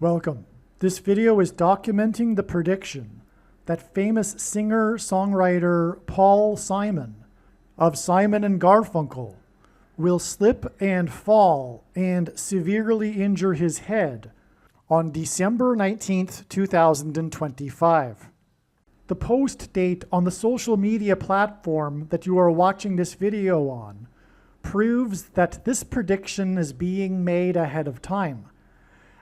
Welcome. This video is documenting the prediction that famous singer-songwriter Paul Simon of Simon and Garfunkel will slip and fall and severely injure his head on December 19th, 2025. The post date on the social media platform that you are watching this video on proves that this prediction is being made ahead of time,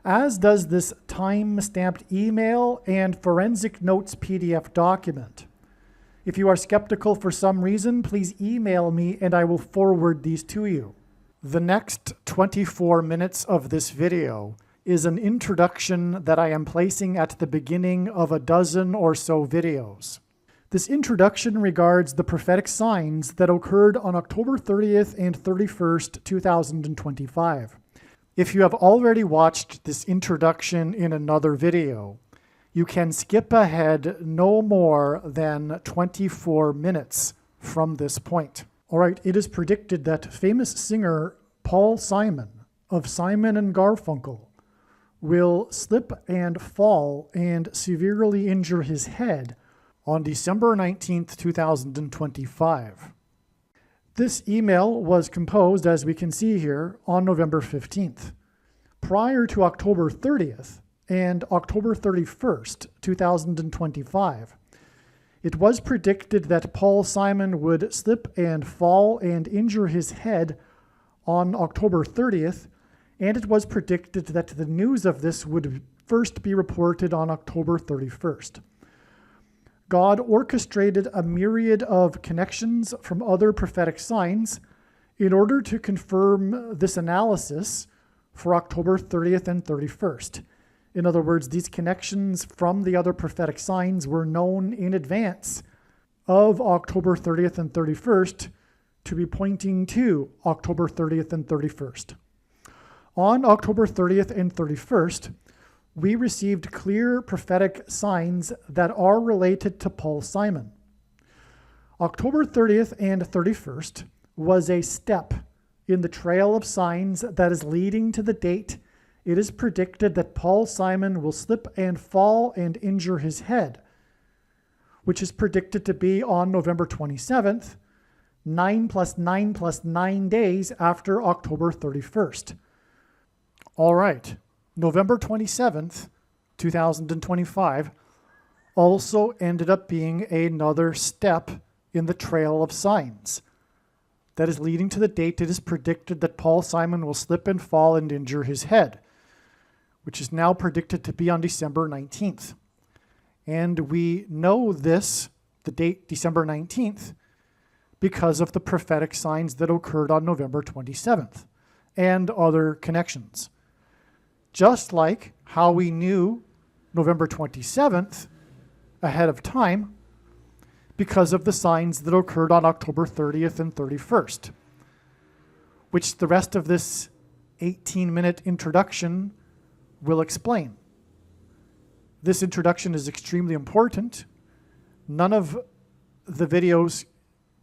as does this time-stamped email and forensic notes PDF document. If you are skeptical for some reason, please email me and I will forward these to you. The next 24 minutes of this video is an introduction that I am placing at the beginning of a dozen or so videos. This introduction regards the prophetic signs that occurred on October 30th and 31st, 2025. If you have already watched this introduction in another video, you can skip ahead no more than 24 minutes from this point. All right, it is predicted that famous singer Paul Simon of Simon and Garfunkel will slip and fall and severely injure his head on December 19th, 2025. This email was composed, as we can see here, on November 15th. Prior to October 30th and October 31st, 2025, it was predicted that Paul Simon would slip and fall and injure his head on October 30th, and it was predicted that the news of this would first be reported on October 31st. God orchestrated a myriad of connections from other prophetic signs in order to confirm this analysis for October 30th and 31st. In other words, these connections from the other prophetic signs were known in advance of October 30th and 31st to be pointing to October 30th and 31st. On October 30th and 31st, we received clear prophetic signs that are related to Paul Simon. October 30th and 31st was a step in the trail of signs that is leading to the date it is predicted that Paul Simon will slip and fall and injure his head, which is predicted to be on November 27th, 9 plus 9 plus 9 days after October 31st. All right. November 27th, 2025, also ended up being another step in the trail of signs that is leading to the date it is predicted that Paul Simon will slip and fall and injure his head, which is now predicted to be on December 19th. And we know this, the date December 19th, because of the prophetic signs that occurred on November 27th and other connections. Just like how we knew November 27th ahead of time because of the signs that occurred on October 30th and 31st, which the rest of this 18-minute introduction will explain. This introduction is extremely important. None of the videos,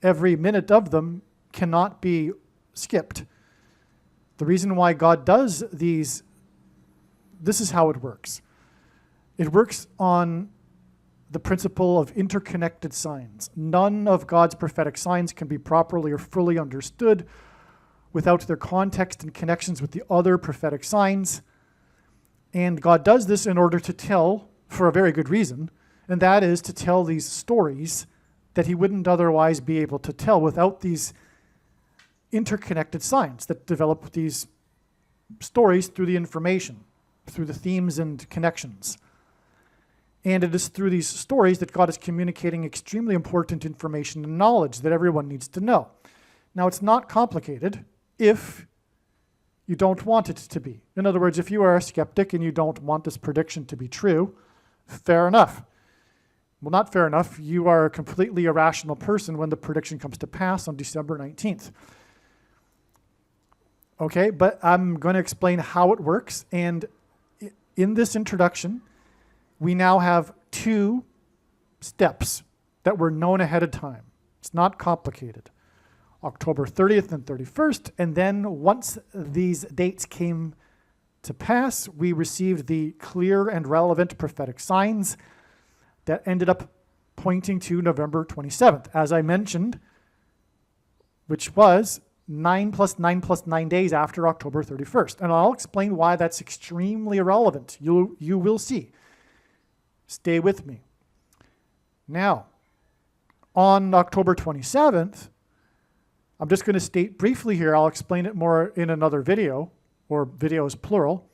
every minute of them, cannot be skipped. The reason why God does these, this is how it works. It works on the principle of interconnected signs. None of God's prophetic signs can be properly or fully understood without their context and connections with the other prophetic signs. And God does this in order to tell, for a very good reason, and that is to tell these stories that he wouldn't otherwise be able to tell without these interconnected signs that develop these stories through the information, through the themes and connections. And it is through these stories that God is communicating extremely important information and knowledge that everyone needs to know. Now, it's not complicated if you don't want it to be. In other words, if you are a skeptic and you don't want this prediction to be true, fair enough. Well, not fair enough. You are a completely irrational person when the prediction comes to pass on December 19th. Okay, but I'm going to explain how it works. And in this introduction, we now have two steps that were known ahead of time. It's not complicated. October 30th and 31st, and then once these dates came to pass, we received the clear and relevant prophetic signs that ended up pointing to November 27th, as I mentioned, which was 9 plus 9 plus 9 days after October 31st. And I'll explain why that's extremely irrelevant. You will see. Stay with me. Now, on October 27th, I'm just going to state briefly here, I'll explain it more in another video, or videos plural.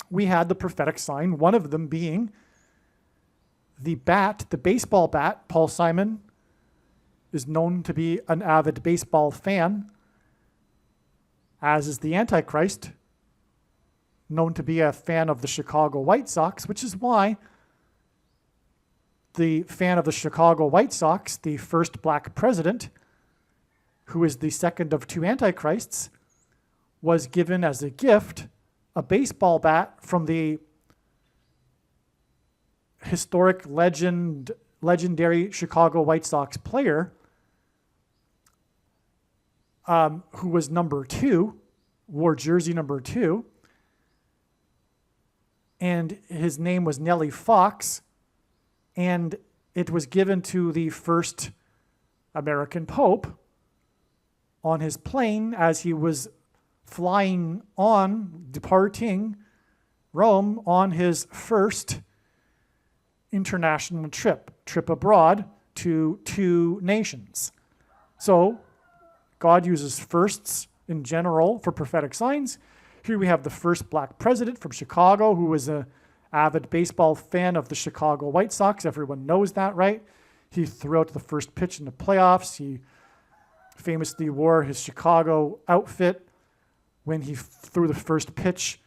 We had the prophetic sign, one of them being the bat, the baseball bat. Paul Simon is known to be an avid baseball fan, as is the Antichrist, known to be a fan of the Chicago White Sox, which is why the fan of the Chicago White Sox, the first black president, who is the second of two Antichrists, was given as a gift a baseball bat from the historic legendary Chicago White Sox player, who was number 2, wore jersey number 2, and his name was Nellie Fox, and it was given to the first American Pope on his plane as he was departing Rome on his first international trip abroad to 2 nations. So God uses firsts in general for prophetic signs. Here we have the first black president from Chicago, who was an avid baseball fan of the Chicago White Sox. Everyone knows that, right? He threw out the first pitch in the playoffs. He famously wore his Chicago outfit when he threw the first pitch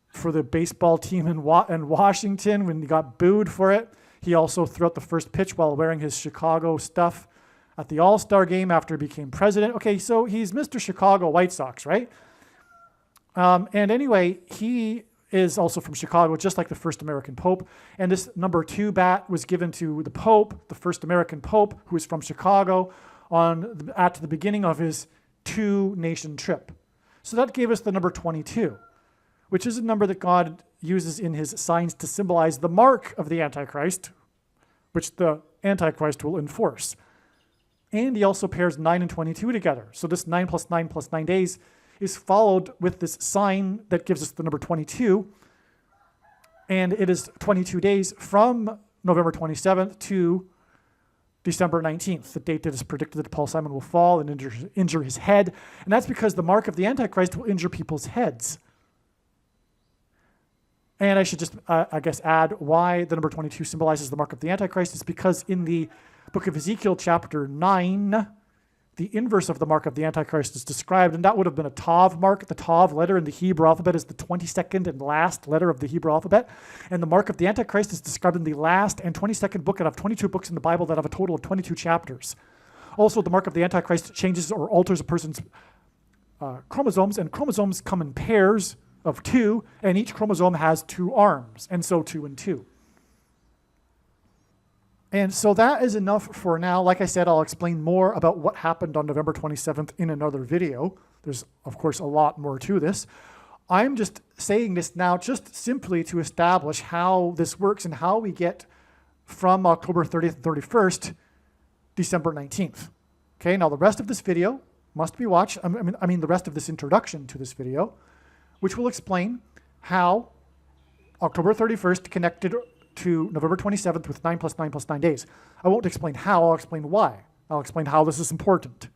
for the baseball team in Washington when he got booed for it. He also threw out the first pitch while wearing his Chicago stuff at the All-Star game after he became president. Okay, so he's Mr. Chicago White Sox, right? And anyway, he is also from Chicago, just like the first American Pope. And this number 2 bat was given to the Pope, the first American Pope, who is from Chicago, at the beginning of his 2-nation trip. So that gave us the number 22, which is a number that God uses in his signs to symbolize the mark of the Antichrist, which the Antichrist will enforce. And he also pairs 9 and 22 together. So this 9 plus 9 plus 9 days is followed with this sign that gives us the number 22. And it is 22 days from November 27th to December 19th, the date that is predicted that Paul Simon will fall and injure his head. And that's because the mark of the Antichrist will injure people's heads. And I should just, add why the number 22 symbolizes the mark of the Antichrist is because in the book of Ezekiel, chapter 9, the inverse of the mark of the Antichrist is described, and that would have been a Tav mark. The Tav letter in the Hebrew alphabet is the 22nd and last letter of the Hebrew alphabet, and the mark of the Antichrist is described in the last and 22nd book out of 22 books in the Bible that have a total of 22 chapters. Also, the mark of the Antichrist changes or alters a person's chromosomes, and chromosomes come in pairs of 2, and each chromosome has 2 arms, and so 2 and 2. And so that is enough for now. Like I said, I'll explain more about what happened on November 27th in another video. There's, of course, a lot more to this. I'm just saying this now just simply to establish how this works and how we get from October 30th and 31st, December 19th. Okay, now the rest of this video must be watched. I mean the rest of this introduction to this video, which will explain how October 31st connected to November 27th with 9 plus 9 plus 9 days. I won't explain how, I'll explain why. I'll explain how this is important.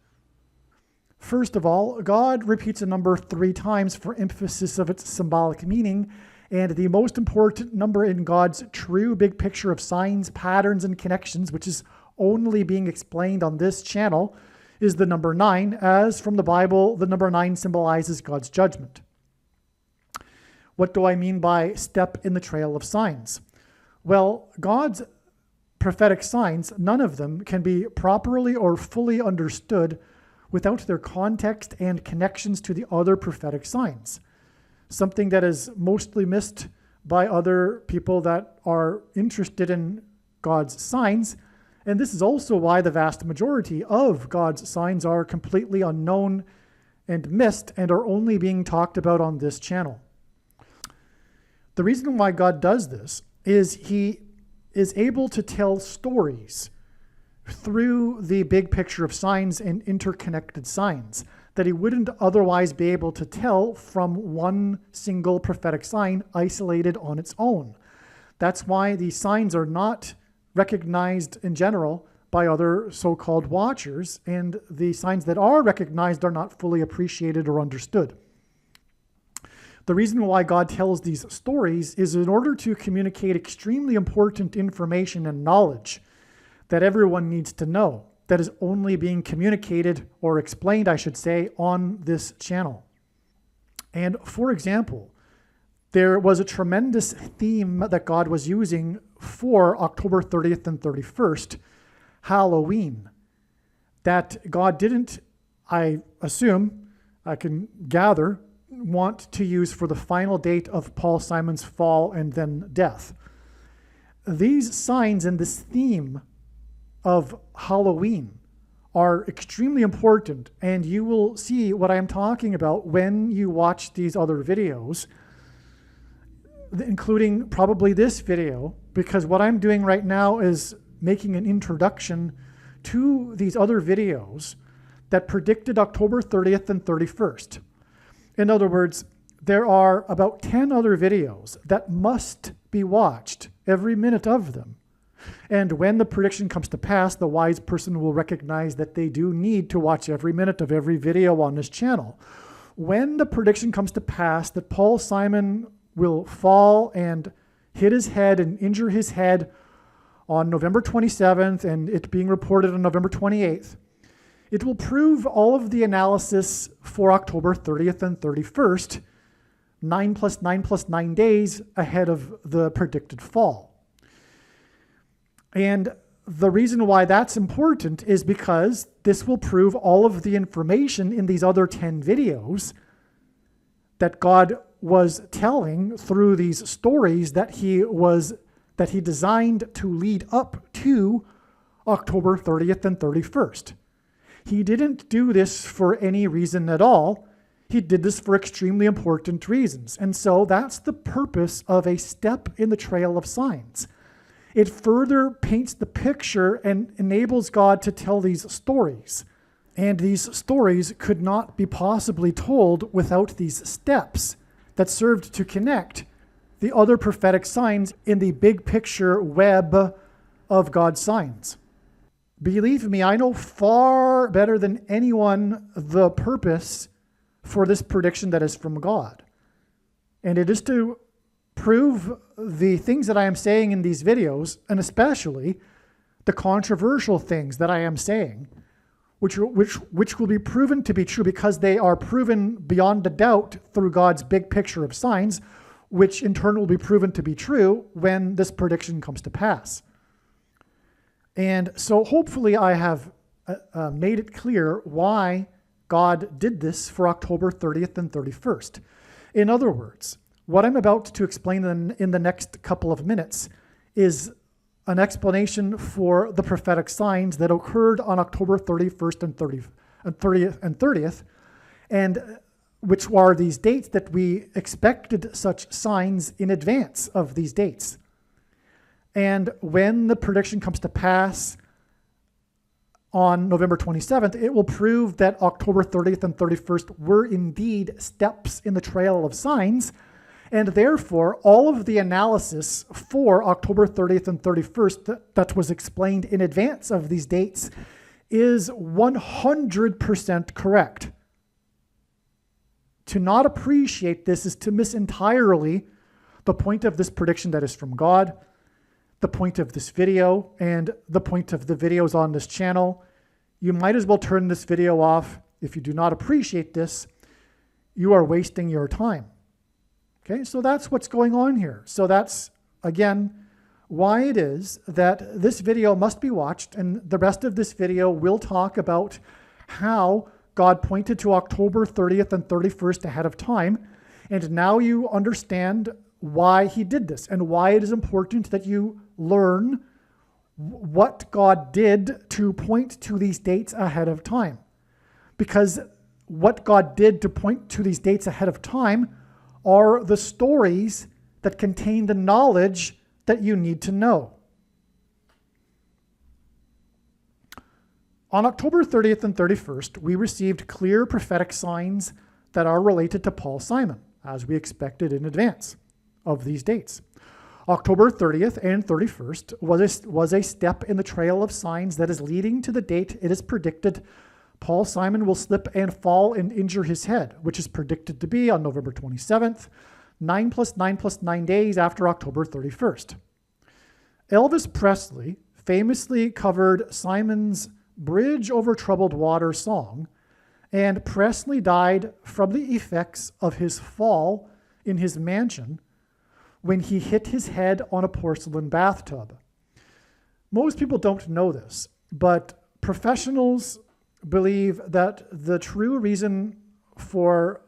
First of all, God repeats a number 3 times for emphasis of its symbolic meaning, and the most important number in God's true big picture of signs, patterns, and connections, which is only being explained on this channel, is the number 9, as from the Bible, the number 9 symbolizes God's judgment. What do I mean by step in the trail of signs? Well, God's prophetic signs, none of them can be properly or fully understood without their context and connections to the other prophetic signs, something that is mostly missed by other people that are interested in God's signs. And this is also why the vast majority of God's signs are completely unknown and missed and are only being talked about on this channel. The reason why God does this is he is able to tell stories through the big picture of signs and interconnected signs that he wouldn't otherwise be able to tell from one single prophetic sign isolated on its own. That's why these signs are not recognized in general by other so-called watchers, and the signs that are recognized are not fully appreciated or understood. The reason why God tells these stories is in order to communicate extremely important information and knowledge that everyone needs to know, that is only being communicated or explained, I should say, on this channel. And for example, there was a tremendous theme that God was using for October 30th and 31st, Halloween, that God didn't, I assume, I can gather, want to use for the final date of Paul Simon's fall and then death. These signs and this theme of Halloween are extremely important, and you will see what I am talking about when you watch these other videos, including probably this video, because what I'm doing right now is making an introduction to these other videos that predicted October 30th and 31st. In other words, there are about 10 other videos that must be watched, every minute of them. And when the prediction comes to pass, the wise person will recognize that they do need to watch every minute of every video on this channel. When the prediction comes to pass that Paul Simon will fall and hit his head and injure his head on November 27th, and it being reported on November 28th, it will prove all of the analysis for October 30th and 31st, 9 plus 9 plus 9 days ahead of the predicted fall. And the reason why that's important is because this will prove all of the information in these other 10 videos that God was telling through these stories that he designed to lead up to October 30th and 31st. He didn't do this for any reason at all. He did this for extremely important reasons. And so that's the purpose of a step in the trail of signs. It further paints the picture and enables God to tell these stories. And these stories could not be possibly told without these steps that served to connect the other prophetic signs in the big picture web of God's signs. Believe me, I know far better than anyone the purpose for this prediction that is from God. And it is to prove the things that I am saying in these videos, and especially the controversial things that I am saying, which will be proven to be true because they are proven beyond a doubt through God's big picture of signs, which in turn will be proven to be true when this prediction comes to pass. And so hopefully I have made it clear why God did this for October 30th and 31st. In other words, what I'm about to explain in the next couple of minutes is an explanation for the prophetic signs that occurred on October 31st and 30th, and which are these dates that we expected such signs in advance of these dates. And when the prediction comes to pass on November 27th, it will prove that October 30th and 31st were indeed steps in the trail of signs, and therefore all of the analysis for October 30th and 31st that was explained in advance of these dates is 100% correct. To not appreciate this is to miss entirely the point of this prediction that is from God, the point of this video, and the point of the videos on this channel. You might as well turn this video off. If you do not appreciate this, you are wasting your time. Okay, so that's what's going on here. So that's, again, why it is that this video must be watched, and the rest of this video will talk about how God pointed to October 30th and 31st ahead of time, and now you understand why he did this and why it is important that you learn what God did to point to these dates ahead of time. Because what God did to point to these dates ahead of time are the stories that contain the knowledge that you need to know. On October 30th and 31st, we received clear prophetic signs that are related to Paul Simon, as we expected in advance of these dates. October 30th and 31st was a step in the trail of signs that is leading to the date it is predicted Paul Simon will slip and fall and injure his head, which is predicted to be on November 27th, 9 + 9 + 9 days after October 31st. Elvis Presley famously covered Simon's Bridge Over Troubled Water song, and Presley died from the effects of his fall in his mansion when he hit his head on a porcelain bathtub. Most people don't know this, but professionals believe that the true reason for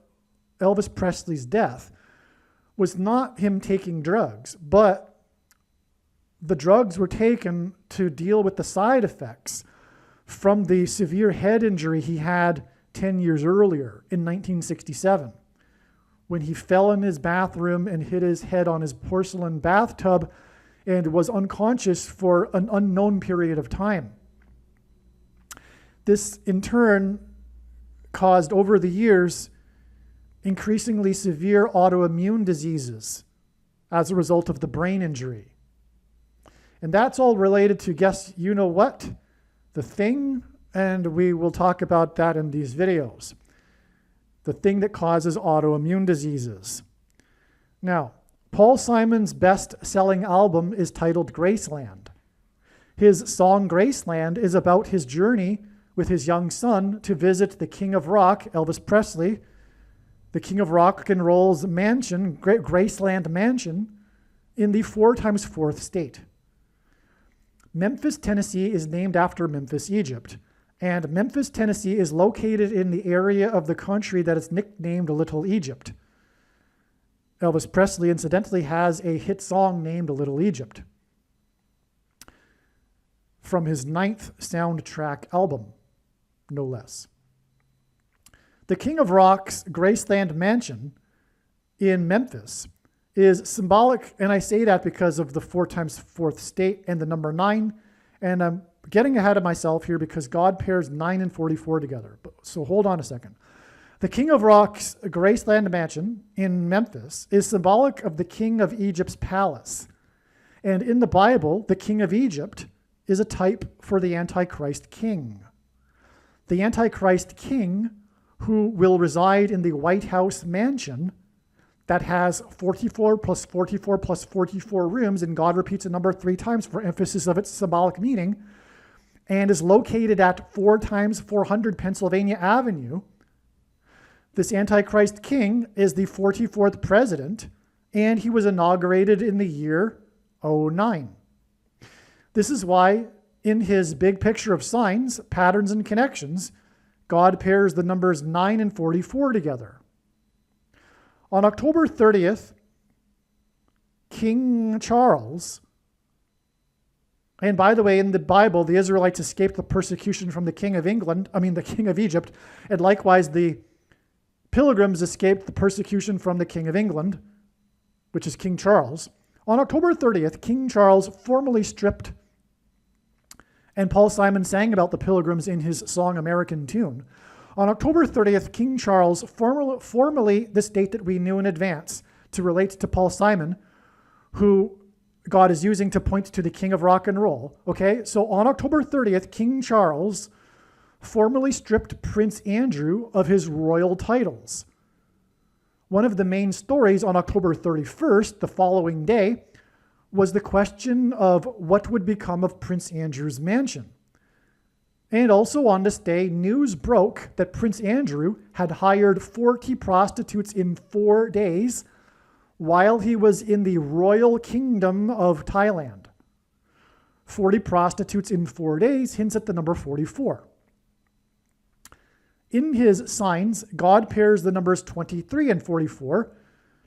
Elvis Presley's death was not him taking drugs, but the drugs were taken to deal with the side effects from the severe head injury he had 10 years earlier in 1967, when he fell in his bathroom and hit his head on his porcelain bathtub and was unconscious for an unknown period of time. This, in turn, caused over the years increasingly severe autoimmune diseases as a result of the brain injury. And that's all related to, guess you know what? The Thing, and we will talk about that in these videos. The thing that causes autoimmune diseases. Now, Paul Simon's best-selling album is titled Graceland. His song Graceland is about his journey with his young son to visit the King of Rock, Elvis Presley, the King of Rock and Roll's mansion, Graceland Mansion, in the 4x4th state. Memphis, Tennessee is named after Memphis, Egypt, and Memphis, Tennessee is located in the area of the country that is nicknamed Little Egypt. Elvis Presley, incidentally, has a hit song named Little Egypt from his 9th soundtrack album, no less. The King of Rock's Graceland Mansion in Memphis is symbolic, and I say that because of the 4x4th state and the number 9, and I'm getting ahead of myself here because God pairs 9 and 44 together. So hold on a second. The King of Rock's Graceland Mansion in Memphis is symbolic of the King of Egypt's palace. And in the Bible, the King of Egypt is a type for the Antichrist king. The Antichrist king, who will reside in the White House mansion that has 44 plus 44 plus 44 rooms, and God repeats the number 3 times for emphasis of its symbolic meaning, and is located at 4x400 Pennsylvania Avenue. This Antichrist king is the 44th president, and he was inaugurated in the year 09. This is why in his big picture of signs, patterns, and connections, God pairs the numbers 9 and 44 together. On October 30th, King Charles, and by the way, in the Bible, the Israelites escaped the persecution from the King of the King of Egypt, and likewise the Pilgrims escaped the persecution from the King of England, which is King Charles. On October 30th, King Charles formally stripped, and Paul Simon sang about the Pilgrims in his song American Tune. On October 30th, King Charles, formally this date that we knew in advance to relate to Paul Simon, who God is using to point to the King of Rock and Roll. Okay, so on October 30th, King Charles formally stripped Prince Andrew of his royal titles. One of the main stories on October 31st, the following day, was the question of what would become of Prince Andrew's mansion. And also on this day, news broke that Prince Andrew had hired 40 prostitutes in 4 days while he was in the royal kingdom of Thailand. 40 prostitutes in 4 days hints at the number 44. In his signs, God pairs the numbers 23 and 44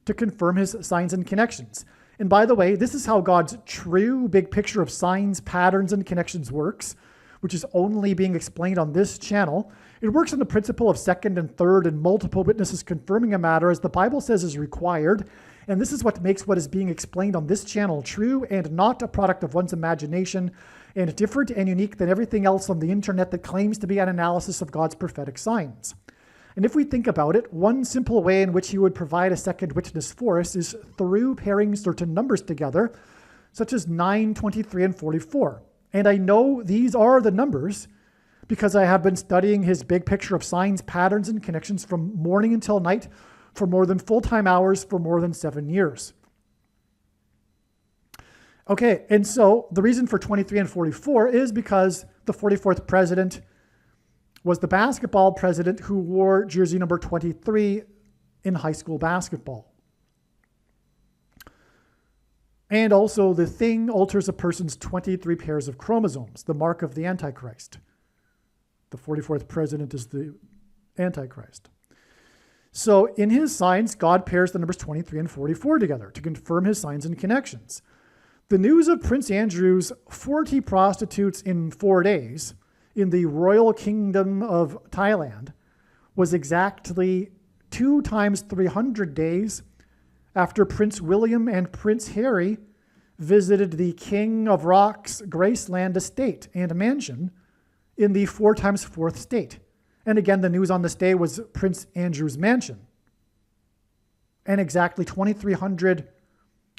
to confirm his signs and connections. And by the way, this is how God's true big picture of signs, patterns, and connections works, which is only being explained on this channel. It works on the principle of second and third and multiple witnesses confirming a matter, as the Bible says is required, And this is what makes what is being explained on this channel true and not a product of one's imagination, and different and unique than everything else on the internet that claims to be an analysis of God's prophetic signs. And if we think about it, one simple way in which he would provide a second witness for us is through pairing certain numbers together, such as 9, 23, and 44. And I know these are the numbers because I have been studying his big picture of signs, patterns, and connections from morning until night for more than full-time hours for more than 7 years. Okay, and so the reason for 23 and 44 is because the 44th president was the basketball president who wore jersey number 23 in high school basketball. And also the thing alters a person's 23 pairs of chromosomes, the mark of the Antichrist. The 44th president is the Antichrist. So in his signs, God pairs the numbers 23 and 44 together to confirm his signs and connections. The news of Prince Andrew's 40 prostitutes in 4 days in the Royal Kingdom of Thailand was exactly 2 times 300 days after Prince William and Prince Harry visited the King of Rock's Graceland estate and mansion in the 4 times 4th state. And again, the news on this day was Prince Andrew's mansion. And exactly 2,300,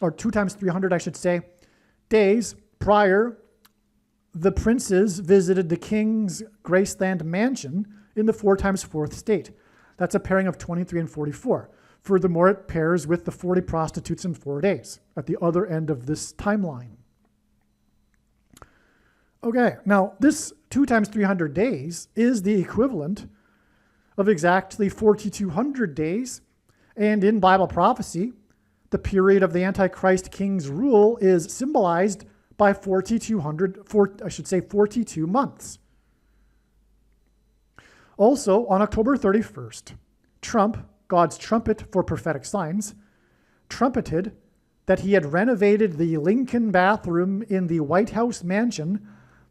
or 2 times 300, I should say, days prior, the princes visited the king's Graceland mansion in the 4 times 4th state. That's a pairing of 23 and 44. Furthermore, it pairs with the 40 prostitutes in 4 days at the other end of this timeline. Okay, now this 2 times 300 days is the equivalent of exactly 4,200 days. And in Bible prophecy, the period of the Antichrist king's rule is symbolized by 42 months. Also, on October 31st, Trump, God's trumpet for prophetic signs, trumpeted that he had renovated the Lincoln bathroom in the White House mansion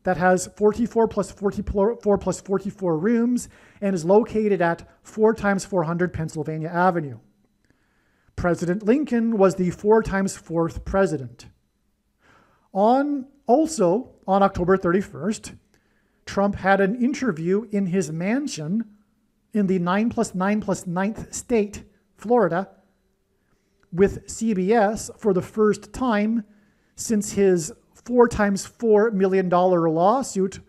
that has 44 plus 44 plus 44 rooms and is located at 4 times 400 Pennsylvania Avenue. President Lincoln was the 4 times 4th president. Also on October 31st, Trump had an interview in his mansion in the 9 plus 9 plus 9th state, Florida, with CBS for the first time since his $4 times $4 million lawsuit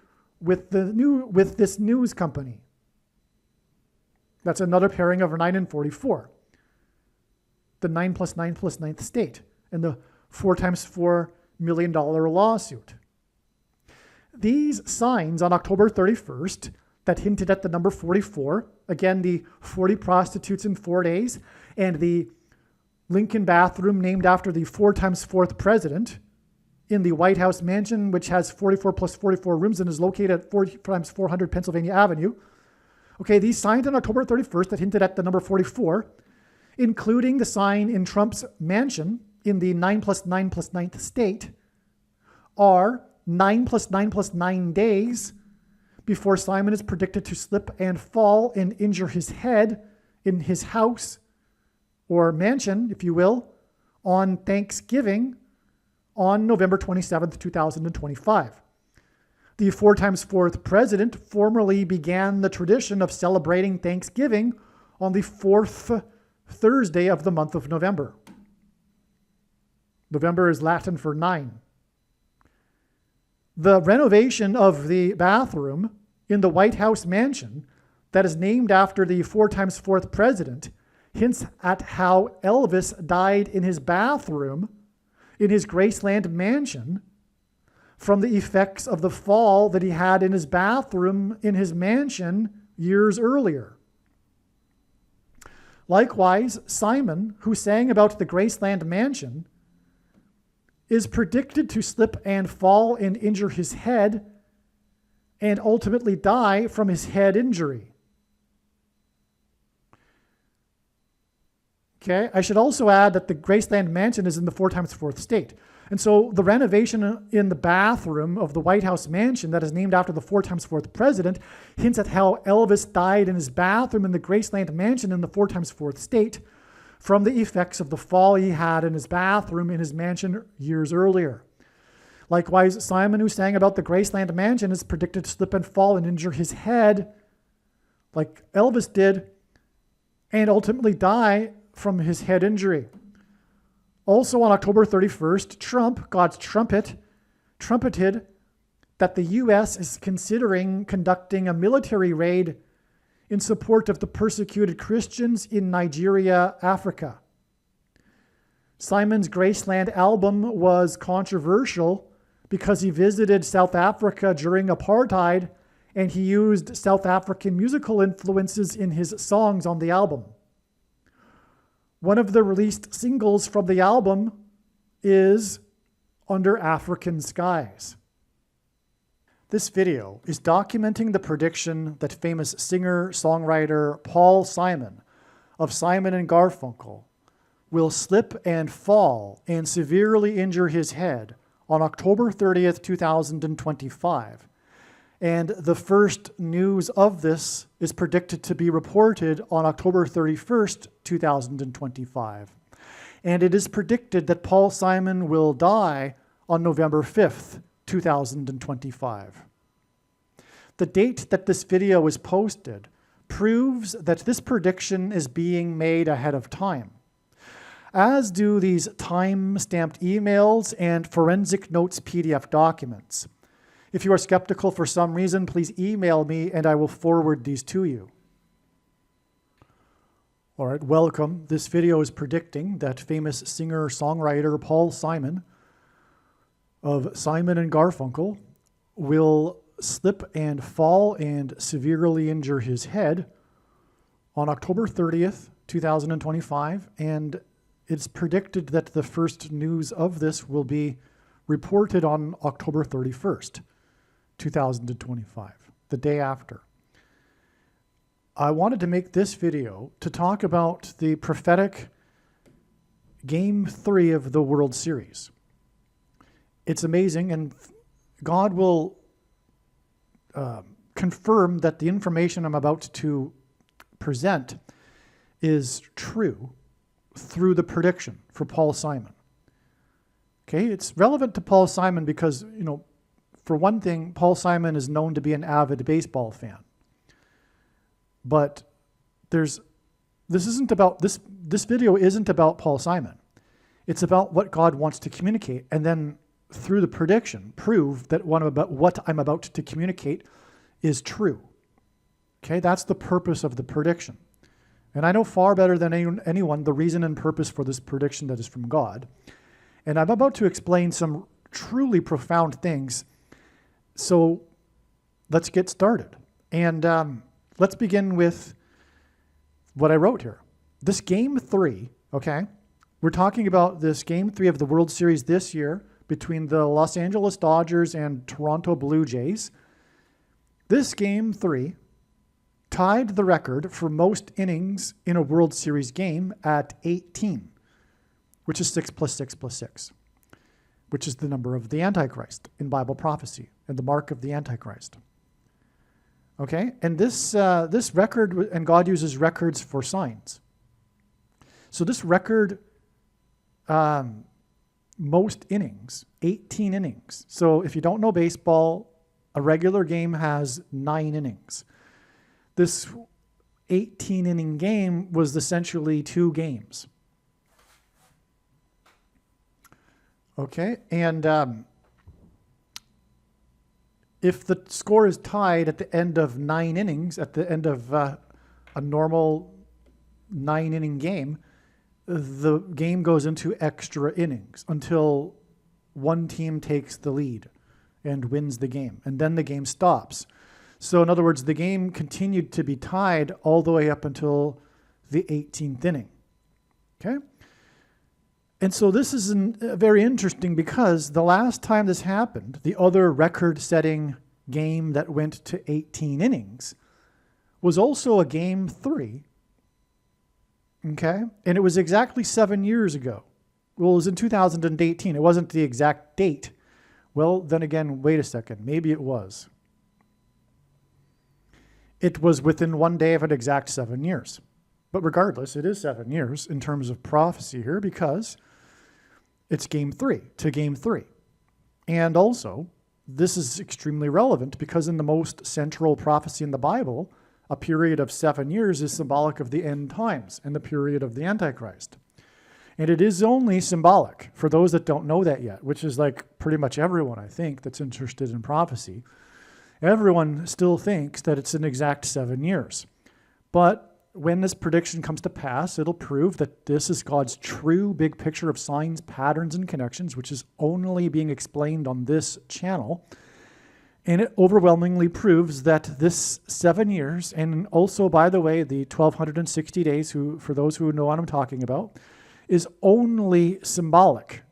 with this news company. That's another pairing of 9 and 44. The 9 plus 9 plus 9th state and the $4 times $4 million lawsuit. These signs on October 31st that hinted at the number 44, again, the 40 prostitutes in 4 days, and the Lincoln bathroom named after the 4 times 4th president in the White House mansion, which has 44 plus 44 rooms and is located at 4 times 400 Pennsylvania Avenue. Okay, these signs on October 31st that hinted at the number 44, including the sign in Trump's mansion in the 9 plus 9 plus 9th state, are 9 plus 9 plus 9 days before Simon is predicted to slip and fall and injure his head in his house or mansion, if you will, on Thanksgiving on November 27th, 2025. The 4 times 4th president formally began the tradition of celebrating Thanksgiving on the 4th Thursday of the month of November. November is Latin for 9. The renovation of the bathroom in the White House mansion that is named after the 4 times 4th president hints at how Elvis died in his bathroom in his Graceland mansion from the effects of the fall that he had in his bathroom in his mansion years earlier. Likewise, Simon, who sang about the Graceland mansion, is predicted to slip and fall and injure his head and ultimately die from his head injury. Okay, I should also add that the Graceland mansion is in the 4 times 4th state. And so the renovation in the bathroom of the White House mansion that is named after the 4 times 4th president hints at how Elvis died in his bathroom in the Graceland mansion in the 4 times 4th state. from the effects of the fall he had in his bathroom in his mansion years earlier. Likewise, Simon, who sang about the Graceland mansion, is predicted to slip and fall and injure his head, like Elvis did, and ultimately die from his head injury. Also on October 31st, Trump, God's trumpet, trumpeted that the U.S. is considering conducting a military raid in support of the persecuted Christians in Nigeria, Africa. Simon's Graceland album was controversial because he visited South Africa during apartheid and he used South African musical influences in his songs on the album. One of the released singles from the album is Under African Skies. This video is documenting the prediction that famous singer-songwriter Paul Simon of Simon and Garfunkel will slip and fall and severely injure his head on October 30th, 2025. And the first news of this is predicted to be reported on October 31st, 2025. And it is predicted that Paul Simon will die on November 5th, 2025. The date that this video was posted proves that this prediction is being made ahead of time, as do these time-stamped emails and forensic notes PDF documents. If you are skeptical for some reason, please email me and I will forward these to you. All right, welcome. This video is predicting that famous singer-songwriter Paul Simon of Simon and Garfunkel will slip and fall and severely injure his head on October 30th, 2025, and it's predicted that the first news of this will be reported on October 31st, 2025, the day after. I wanted to make this video to talk about the prophetic Game 3 of the World Series. It's amazing, and God will confirm that the information I'm about to present is true through the prediction for Paul Simon. Okay, it's relevant to Paul Simon because, for one thing, Paul Simon is known to be an avid baseball fan. But this video isn't about Paul Simon. It's about what God wants to communicate, and then through the prediction, prove that what I'm about to communicate is true. Okay, that's the purpose of the prediction. And I know far better than anyone the reason and purpose for this prediction that is from God. And I'm about to explain some truly profound things. So let's get started. And let's begin with what I wrote here. This Game 3, okay? We're talking about this Game 3 of the World Series this year between the Los Angeles Dodgers and Toronto Blue Jays. This Game 3 tied the record for most innings in a World Series game at 18, which is 6 plus 6 plus 6, which is the number of the Antichrist in Bible prophecy and the mark of the Antichrist. Okay, and this record, and God uses records for signs. So this record, most innings, 18 innings. So if you don't know baseball, a regular game has 9 innings. This 18-inning game was essentially 2 games. Okay, and if the score is tied at the end of 9 innings, at the end of a normal 9-inning game, the game goes into extra innings until one team takes the lead and wins the game, and then the game stops. So in other words, the game continued to be tied all the way up until the 18th inning. Okay? And so this is very interesting because the last time this happened, the other record-setting game that went to 18 innings was also a Game 3. Okay? And it was exactly 7 years ago. Well, it was in 2018. It wasn't the exact date. Well, then again, wait a second. Maybe it was. It was within one day of an exact 7 years. But regardless, it is 7 years in terms of prophecy here because it's game 3 to game 3. And also, this is extremely relevant because in the most central prophecy in the Bible, a period of 7 years is symbolic of the end times and the period of the Antichrist. And it is only symbolic for those that don't know that yet, which is like pretty much everyone, I think, that's interested in prophecy. Everyone still thinks that it's an exact 7 years. But when this prediction comes to pass, it'll prove that this is God's true big picture of signs, patterns, and connections, which is only being explained on this channel. And it overwhelmingly proves that this 7 years, and also, by the way, the 1,260 days, for those who know what I'm talking about, is only symbolic.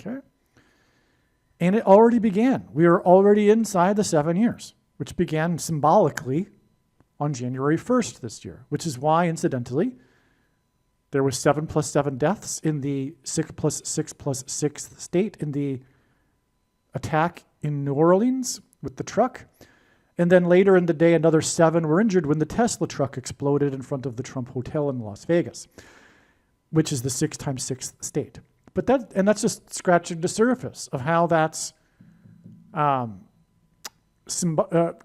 Okay? And it already began. We are already inside the 7 years, which began symbolically on January 1st this year, which is why, incidentally, there was 7 plus 7 deaths in the 6 plus 6 plus 6th state in the attack in New Orleans with the truck. And then later in the day, another 7 were injured when the Tesla truck exploded in front of the Trump Hotel in Las Vegas, which is the 6 times 6th state. But that's just scratching the surface of how that's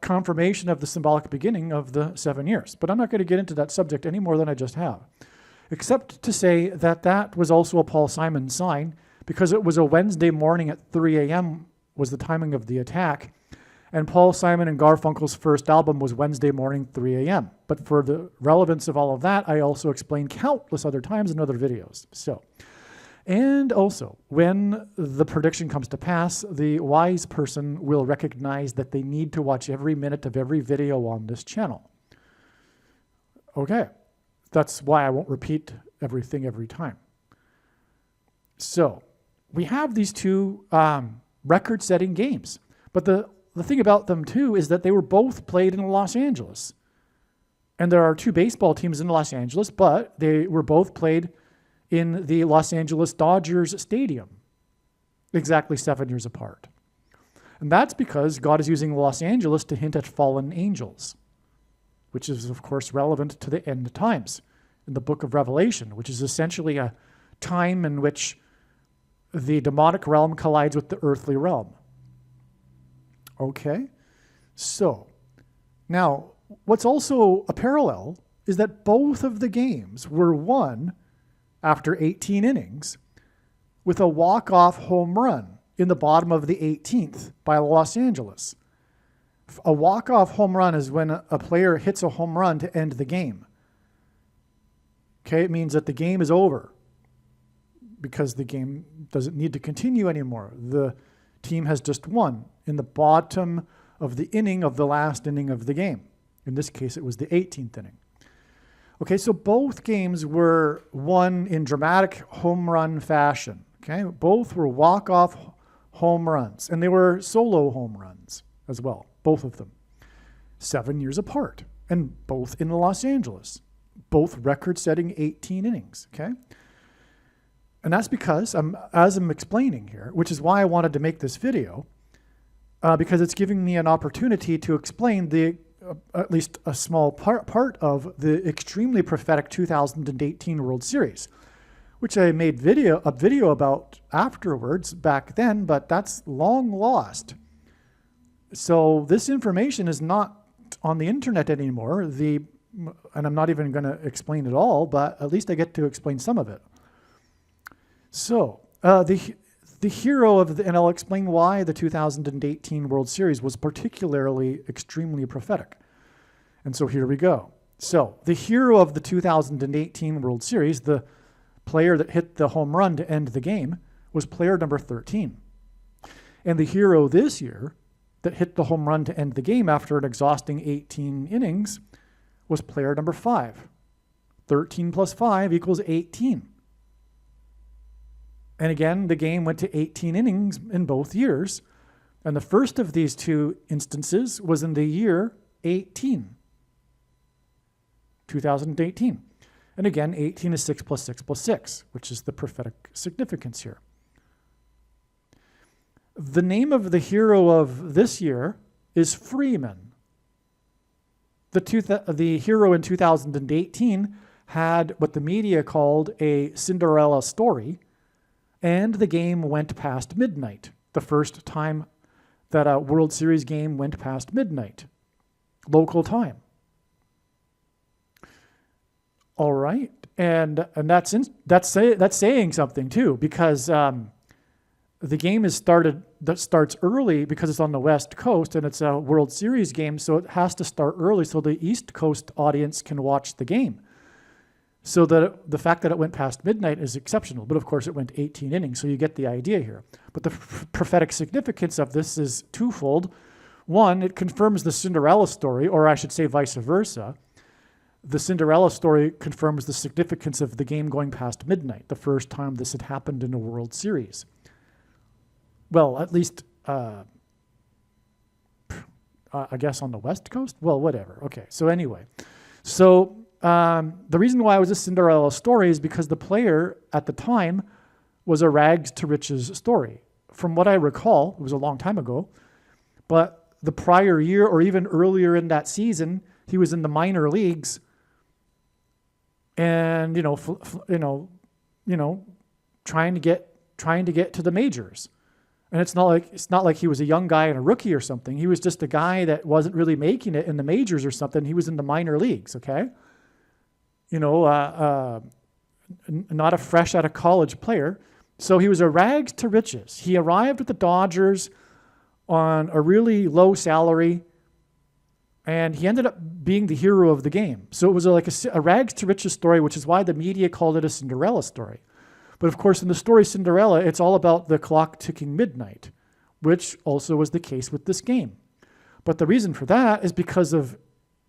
confirmation of the symbolic beginning of the 7 years. But I'm not going to get into that subject any more than I just have, except to say that that was also a Paul Simon sign because it was a Wednesday morning at 3 a.m. was the timing of the attack. And Paul Simon and Garfunkel's first album was Wednesday morning, 3 a.m. But for the relevance of all of that, I also explained countless other times in other videos. And also, when the prediction comes to pass, the wise person will recognize that they need to watch every minute of every video on this channel. Okay, that's why I won't repeat everything every time. So, we have these two record-setting games. But the thing about them, too, is that they were both played in Los Angeles. And there are 2 baseball teams in Los Angeles, but they were both played in the Los Angeles Dodgers Stadium, exactly 7 years apart. And that's because God is using Los Angeles to hint at fallen angels, which is, of course, relevant to the end times in the book of Revelation, which is essentially a time in which the demonic realm collides with the earthly realm. Okay, so now what's also a parallel is that both of the games were won after 18 innings with a walk-off home run in the bottom of the 18th by Los Angeles. A walk-off home run is when a player hits a home run to end the game. Okay, it means that the game is over because the game doesn't need to continue anymore. The team has just won in the bottom of the inning of the last inning of the game. In this case, it was the 18th inning. Okay, so both games were won in dramatic home run fashion. Okay, both were walk-off home runs, and they were solo home runs as well, both of them. 7 years apart, and both in Los Angeles. Both record-setting 18 innings, okay? And that's because, as I'm explaining here, which is why I wanted to make this video, because it's giving me an opportunity to explain at least a small part of the extremely prophetic 2018 World Series, which I made a video about afterwards back then, but that's long lost. So this information is not on the internet anymore, and I'm not even going to explain it all, but at least I get to explain some of it. So the hero of and I'll explain why the 2018 World Series was particularly extremely prophetic. And so here we go. So the hero of the 2018 World Series, the player that hit the home run to end the game, was player number 13. And the hero this year that hit the home run to end the game after an exhausting 18 innings was player number 5. 13 plus 5 equals 18. And again, the game went to 18 innings in both years. And the first of these 2 instances was in the year 2018. And again, 18 is 6 plus 6 plus 6, which is the prophetic significance here. The name of the hero of this year is Freeman. The hero in 2018 had what the media called a Cinderella story, and the game went past midnight. The first time that a World Series game went past midnight, local time. All right, and that's saying something too, because the game starts early because it's on the West Coast and it's a World Series game, so it has to start early so the East Coast audience can watch the game. So that the fact that it went past midnight is exceptional, but of course it went 18 innings, so you get the idea here. But the prophetic significance of this is twofold. One, it confirms the Cinderella story, or I should say vice versa. The Cinderella story confirms the significance of the game going past midnight, the first time this had happened in a World Series. Well, at least, I guess on the West Coast? Well, whatever. Okay, so anyway. So the reason why it was a Cinderella story is because the player at the time was a rags to riches story. From what I recall, it was a long time ago, but the prior year or even earlier in that season, he was in the minor leagues and, trying to get to the majors. And it's not like he was a young guy and a rookie or something. He was just a guy that wasn't really making it in the majors or something. He was in the minor leagues, okay? Not a fresh out of college player. So he was a rags to riches. He arrived at the Dodgers on a really low salary, and he ended up being the hero of the game. So it was like a rags to riches story, which is why the media called it a Cinderella story. But of course, in the story Cinderella, it's all about the clock ticking midnight, which also was the case with this game. But the reason for that is because of,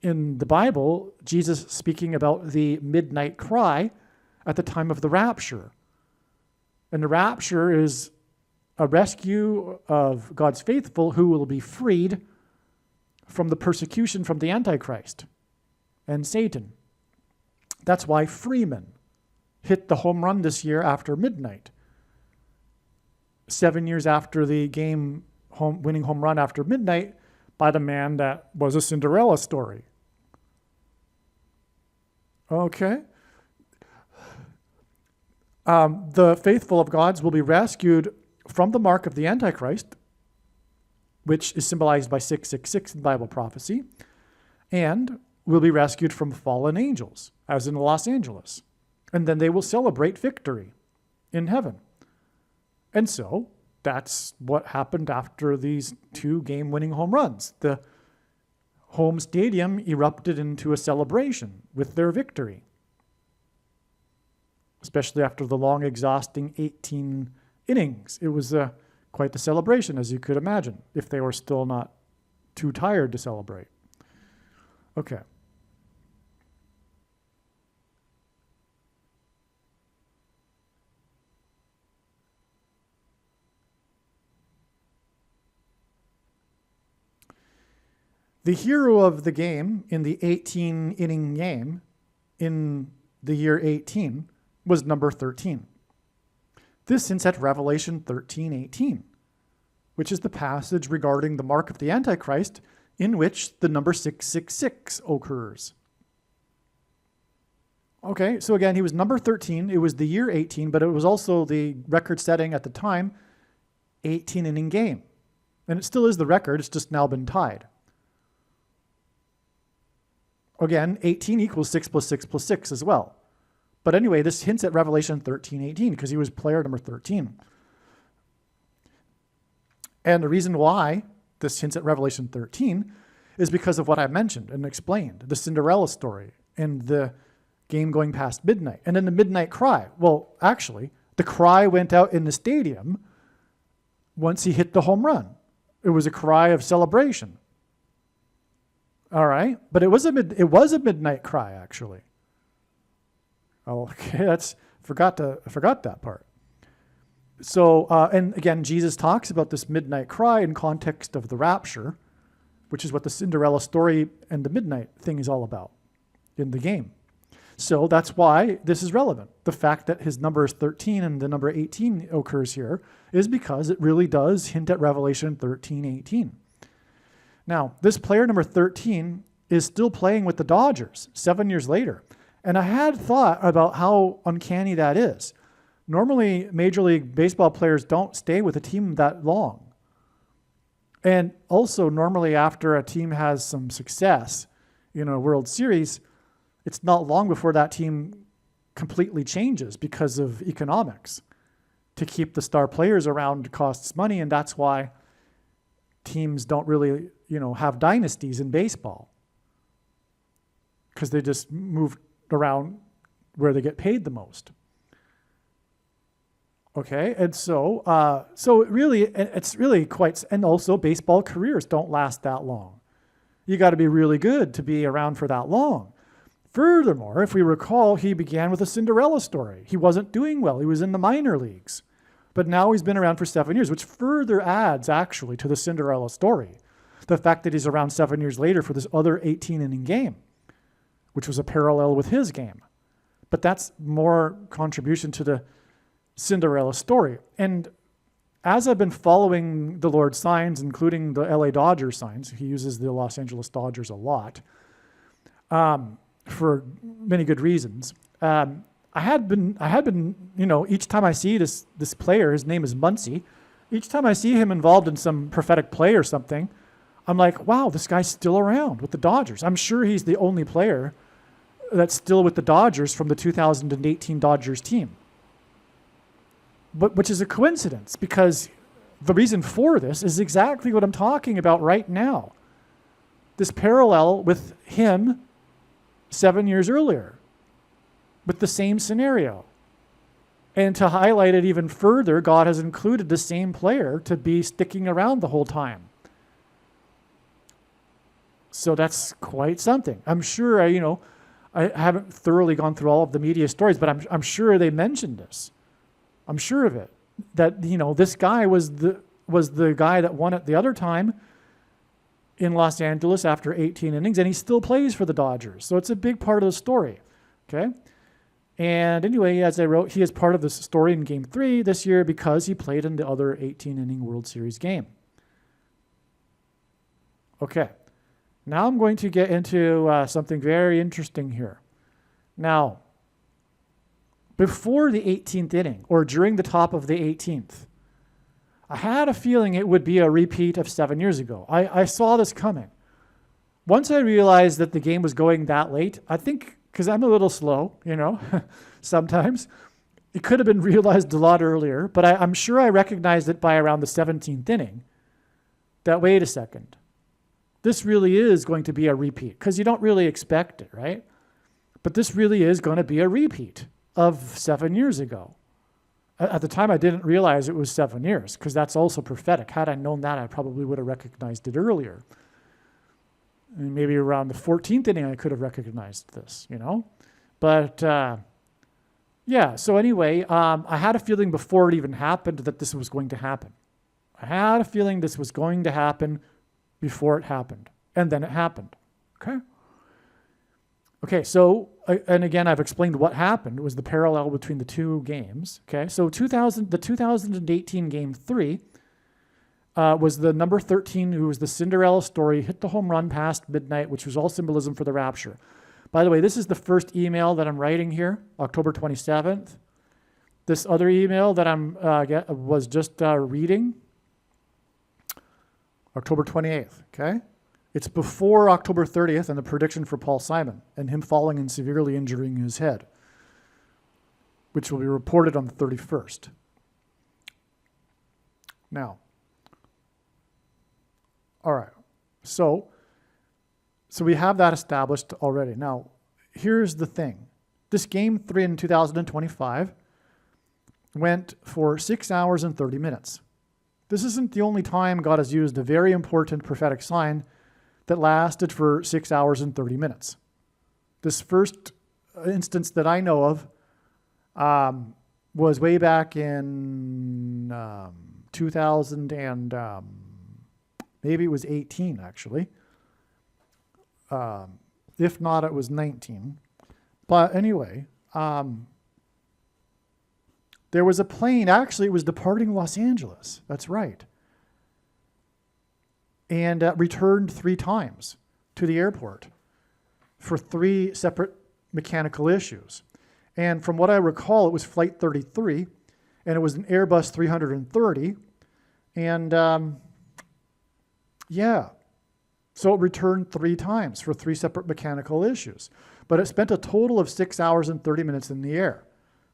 in the Bible, Jesus speaking about the midnight cry at the time of the rapture. And the rapture is a rescue of God's faithful who will be freed from the persecution from the Antichrist and Satan. That's why Freeman hit the home run this year after midnight. 7 years after the game winning home run after midnight by the man that was a Cinderella story. Okay. The faithful of God's will be rescued from the mark of the Antichrist, which is symbolized by 666 in Bible prophecy, and will be rescued from fallen angels, as in Los Angeles. And then they will celebrate victory in heaven. And so that's what happened after these 2 game-winning home runs. The home stadium erupted into a celebration with their victory, especially after the long, exhausting 18 innings. It was quite the celebration, as you could imagine, if they were still not too tired to celebrate. Okay. The hero of the game in the 18-inning game in the year 18 was number 13. This hints at Revelation 13:18, which is the passage regarding the mark of the Antichrist in which the number 666 occurs. Okay, so again, he was number 13. It was the year 18, but it was also the record-setting at the time 18-inning game. And it still is the record, it's just now been tied. Again, 18 equals 6 plus 6 plus 6 as well. But anyway, this hints at Revelation 13:18 because he was player number 13. And the reason why this hints at Revelation 13 is because of what I mentioned and explained, the Cinderella story and the game going past midnight. And then the midnight cry. Well, actually, the cry went out in the stadium once he hit the home run. It was a cry of celebration. All right, but it was a midnight cry, actually. Okay, forgot that part. So, and again, Jesus talks about this midnight cry in context of the rapture, which is what the Cinderella story and the midnight thing is all about in the game. So that's why this is relevant. The fact that his number is 13 and the number 18 occurs here is because it really does hint at Revelation 13:18. Now, this player number 13 is still playing with the Dodgers 7 years later. And I had thought about how uncanny that is. Normally, Major League Baseball players don't stay with a team that long. And also, normally after a team has some success in a World Series, it's not long before that team completely changes because of economics. To keep the star players around costs money, and that's why teams don't really, have dynasties in baseball, because they just move around where they get paid the most. Okay, and so it's really quite, and also baseball careers don't last that long. You got to be really good to be around for that long. Furthermore, if we recall, he began with a Cinderella story. He wasn't doing well. He was in the minor leagues. But now he's been around for 7 years, which further adds actually to the Cinderella story. The fact that he's around 7 years later for this other 18-inning game, which was a parallel with his game. But that's more contribution to the Cinderella story. And as I've been following the Lord's signs, including the LA Dodgers signs, he uses the Los Angeles Dodgers a lot, for many good reasons. I had been, each time I see this player, his name is Muncy, each time I see him involved in some prophetic play or something, I'm like, wow, this guy's still around with the Dodgers. I'm sure he's the only player that's still with the Dodgers from the 2018 Dodgers team. But which is a coincidence, because the reason for this is exactly what I'm talking about right now. This parallel with him 7 years earlier, with the same scenario. And to highlight it even further, God has included the same player to be sticking around the whole time. So that's quite something. I'm sure, I haven't thoroughly gone through all of the media stories, but I'm sure they mentioned this. I'm sure of it. That, this guy was the guy that won it the other time in Los Angeles after 18 innings, and he still plays for the Dodgers. So it's a big part of the story, okay? And anyway, as I wrote, he is part of this story in Game 3 this year because he played in the other 18-inning World Series game. Okay, now I'm going to get into something very interesting here. Now, before the 18th inning, or during the top of the 18th, I had a feeling it would be a repeat of 7 years ago. I saw this coming. Once I realized that the game was going that late, I think, because I'm a little slow, sometimes, it could have been realized a lot earlier, but I'm sure I recognized it by around the 17th inning, that wait a second, this really is going to be a repeat, because you don't really expect it, right? But this really is going to be a repeat of 7 years ago. At the time, I didn't realize it was 7 years, because that's also prophetic. Had I known that, I probably would have recognized it earlier. And maybe around the 14th inning, I could have recognized this, But, so anyway, I had a feeling before it even happened that this was going to happen. I had a feeling this was going to happen before it happened. And then it happened, okay? Okay, so, and again, I've explained what happened. It was the parallel between the two games. Okay, so the 2018 Game 3 was the number 13, who was the Cinderella story, hit the home run past midnight, which was all symbolism for the rapture. By the way, this is the first email that I'm writing here, October 27th. This other email that was just reading, October 28th, okay? It's before October 30th and the prediction for Paul Simon and him falling and severely injuring his head, which will be reported on the 31st. Now, all right, so we have that established already. Now, here's the thing. This Game 3 in 2025 went for 6 hours and 30 minutes. This isn't the only time God has used a very important prophetic sign that lasted for 6 hours and 30 minutes. This first instance that I know of was way back in 2000 and maybe it was 18 actually. If not, it was 19. But anyway, there was a plane, actually it was departing Los Angeles, that's right, and returned 3 times to the airport. for 3 separate mechanical issues. And from what I recall, it was Flight 33, and it was an Airbus 330. And yeah, so it returned 3 times for 3 separate mechanical issues. But it spent a total of 6 hours and 30 minutes in the air.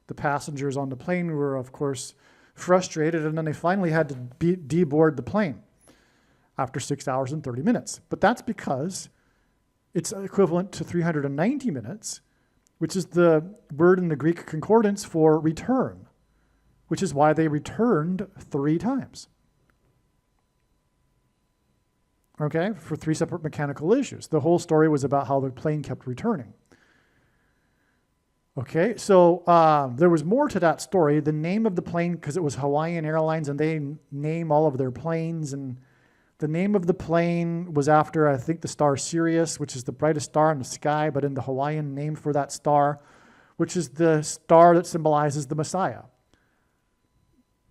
The passengers on the plane were, of course, frustrated, and then they finally had to deboard the plane after 6 hours and 30 minutes. But that's because it's equivalent to 390 minutes, which is the word in the Greek concordance for return, which is why they returned 3 times. Okay, for 3 separate mechanical issues. The whole story was about how the plane kept returning. Okay, so there was more to that story. The name of the plane, because it was Hawaiian Airlines, and they name all of their planes, and the name of the plane was after, I think, the star Sirius, which is the brightest star in the sky, but in the Hawaiian name for that star, which is the star that symbolizes the Messiah.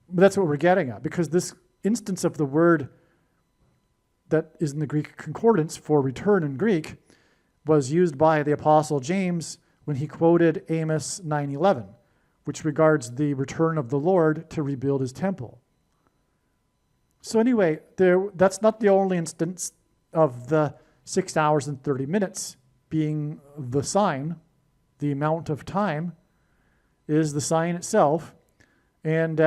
But that's what we're getting at, because this instance of the word that is in the Greek concordance for return in Greek was used by the Apostle James when he quoted Amos 9:11, which regards the return of the Lord to rebuild his temple. So anyway, that's not the only instance of the 6 hours and 30 minutes being the sign. The amount of time is the sign itself, and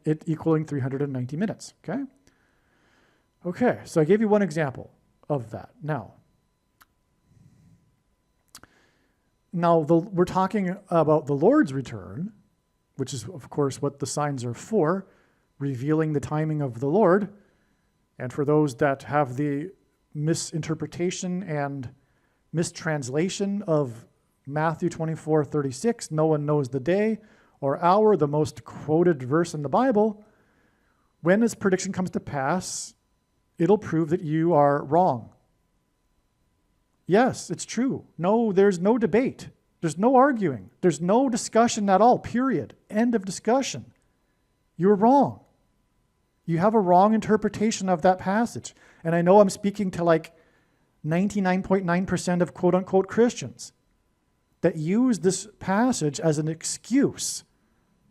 it equaling 390 minutes, okay? Okay, so I gave you one example of that. Now we're talking about the Lord's return, which is, of course, what the signs are for, revealing the timing of the Lord. And for those that have the misinterpretation and mistranslation of Matthew 24:36, no one knows the day or hour, the most quoted verse in the Bible, when this prediction comes to pass, it'll prove that you are wrong. Yes, it's true. No, there's no debate. There's no arguing. There's no discussion at all, period. End of discussion. You're wrong. You have a wrong interpretation of that passage. And I know I'm speaking to like 99.9% of quote-unquote Christians that use this passage as an excuse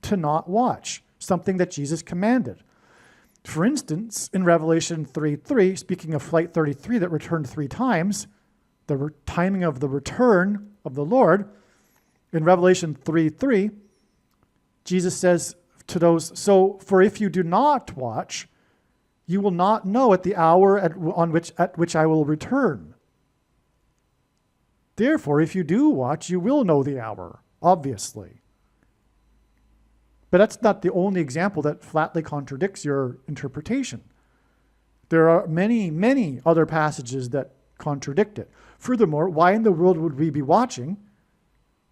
to not watch something that Jesus commanded. For instance, in Revelation 3:3, speaking of Flight 33 that returned 3 times, the timing of the return of the Lord, in Revelation 3:3, Jesus says to those, "So, for if you do not watch, you will not know at the hour at which I will return. Therefore, if you do watch, you will know the hour," obviously. But that's not the only example that flatly contradicts your interpretation. There are many, many other passages that contradict it. Furthermore, why in the world would we be watching?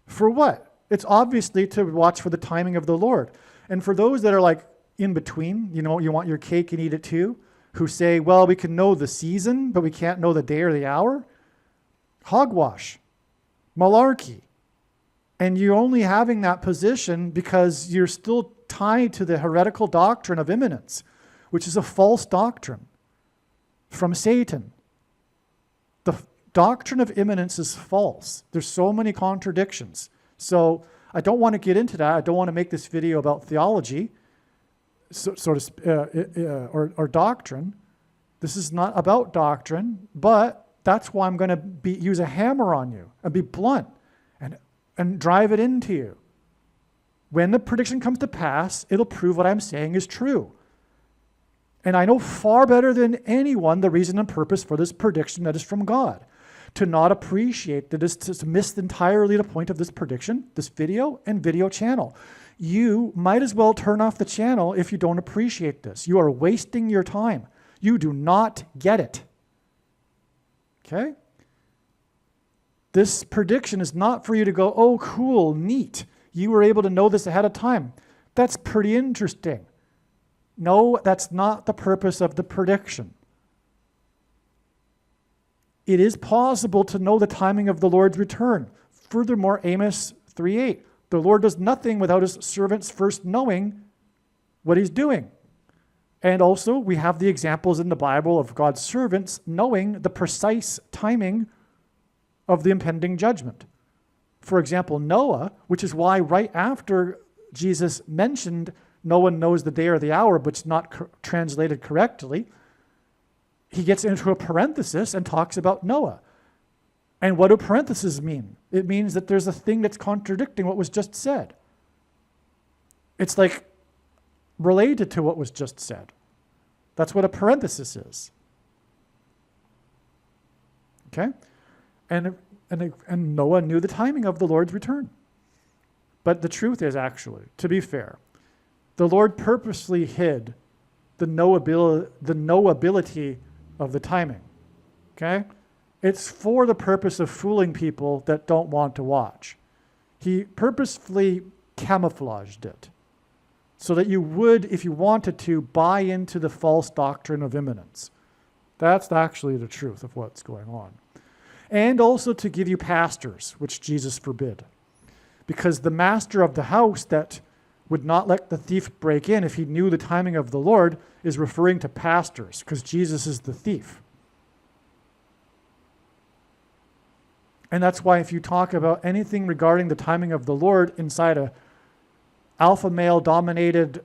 For what? It's obviously to watch for the timing of the Lord. And for those that are like in between, you want your cake and eat it too, who say, well, we can know the season, but we can't know the day or the hour. Hogwash. Malarkey. And you're only having that position because you're still tied to the heretical doctrine of imminence, which is a false doctrine from Satan. The doctrine of imminence is false. There's so many contradictions. So I don't want to get into that. I don't want to make this video about theology or doctrine. This is not about doctrine, but that's why I'm going to use a hammer on you and be blunt and drive it into you. When the prediction comes to pass, it'll prove what I'm saying is true. And I know far better than anyone the reason and purpose for this prediction that is from God. To not appreciate that is to miss entirely the point of this prediction, this video and video channel. You might as well turn off the channel if you don't appreciate this. You are wasting your time. You do not get it. Okay? This prediction is not for you to go, oh, cool, neat. You were able to know this ahead of time. That's pretty interesting. No, that's not the purpose of the prediction. It is possible to know the timing of the Lord's return. Furthermore, Amos 3:8, the Lord does nothing without his servants first knowing what he's doing. And also, we have the examples in the Bible of God's servants knowing the precise timing of the impending judgment. For example, Noah, which is why right after Jesus mentioned no one knows the day or the hour, but it's not translated correctly, he gets into a parenthesis and talks about Noah. And what do parentheses mean? It means that there's a thing that's contradicting what was just said. It's like related to what was just said. That's what a parenthesis is. Okay? And Noah knew the timing of the Lord's return. But the truth is, actually, to be fair, the Lord purposely hid the knowability of the timing. Okay? It's for the purpose of fooling people that don't want to watch. He purposefully camouflaged it so that you would, if you wanted to, buy into the false doctrine of imminence. That's actually the truth of what's going on. And also to give you pastors, which Jesus forbid. Because the master of the house that would not let the thief break in if he knew the timing of the Lord is referring to pastors, because Jesus is the thief. And that's why if you talk about anything regarding the timing of the Lord inside a alpha male dominated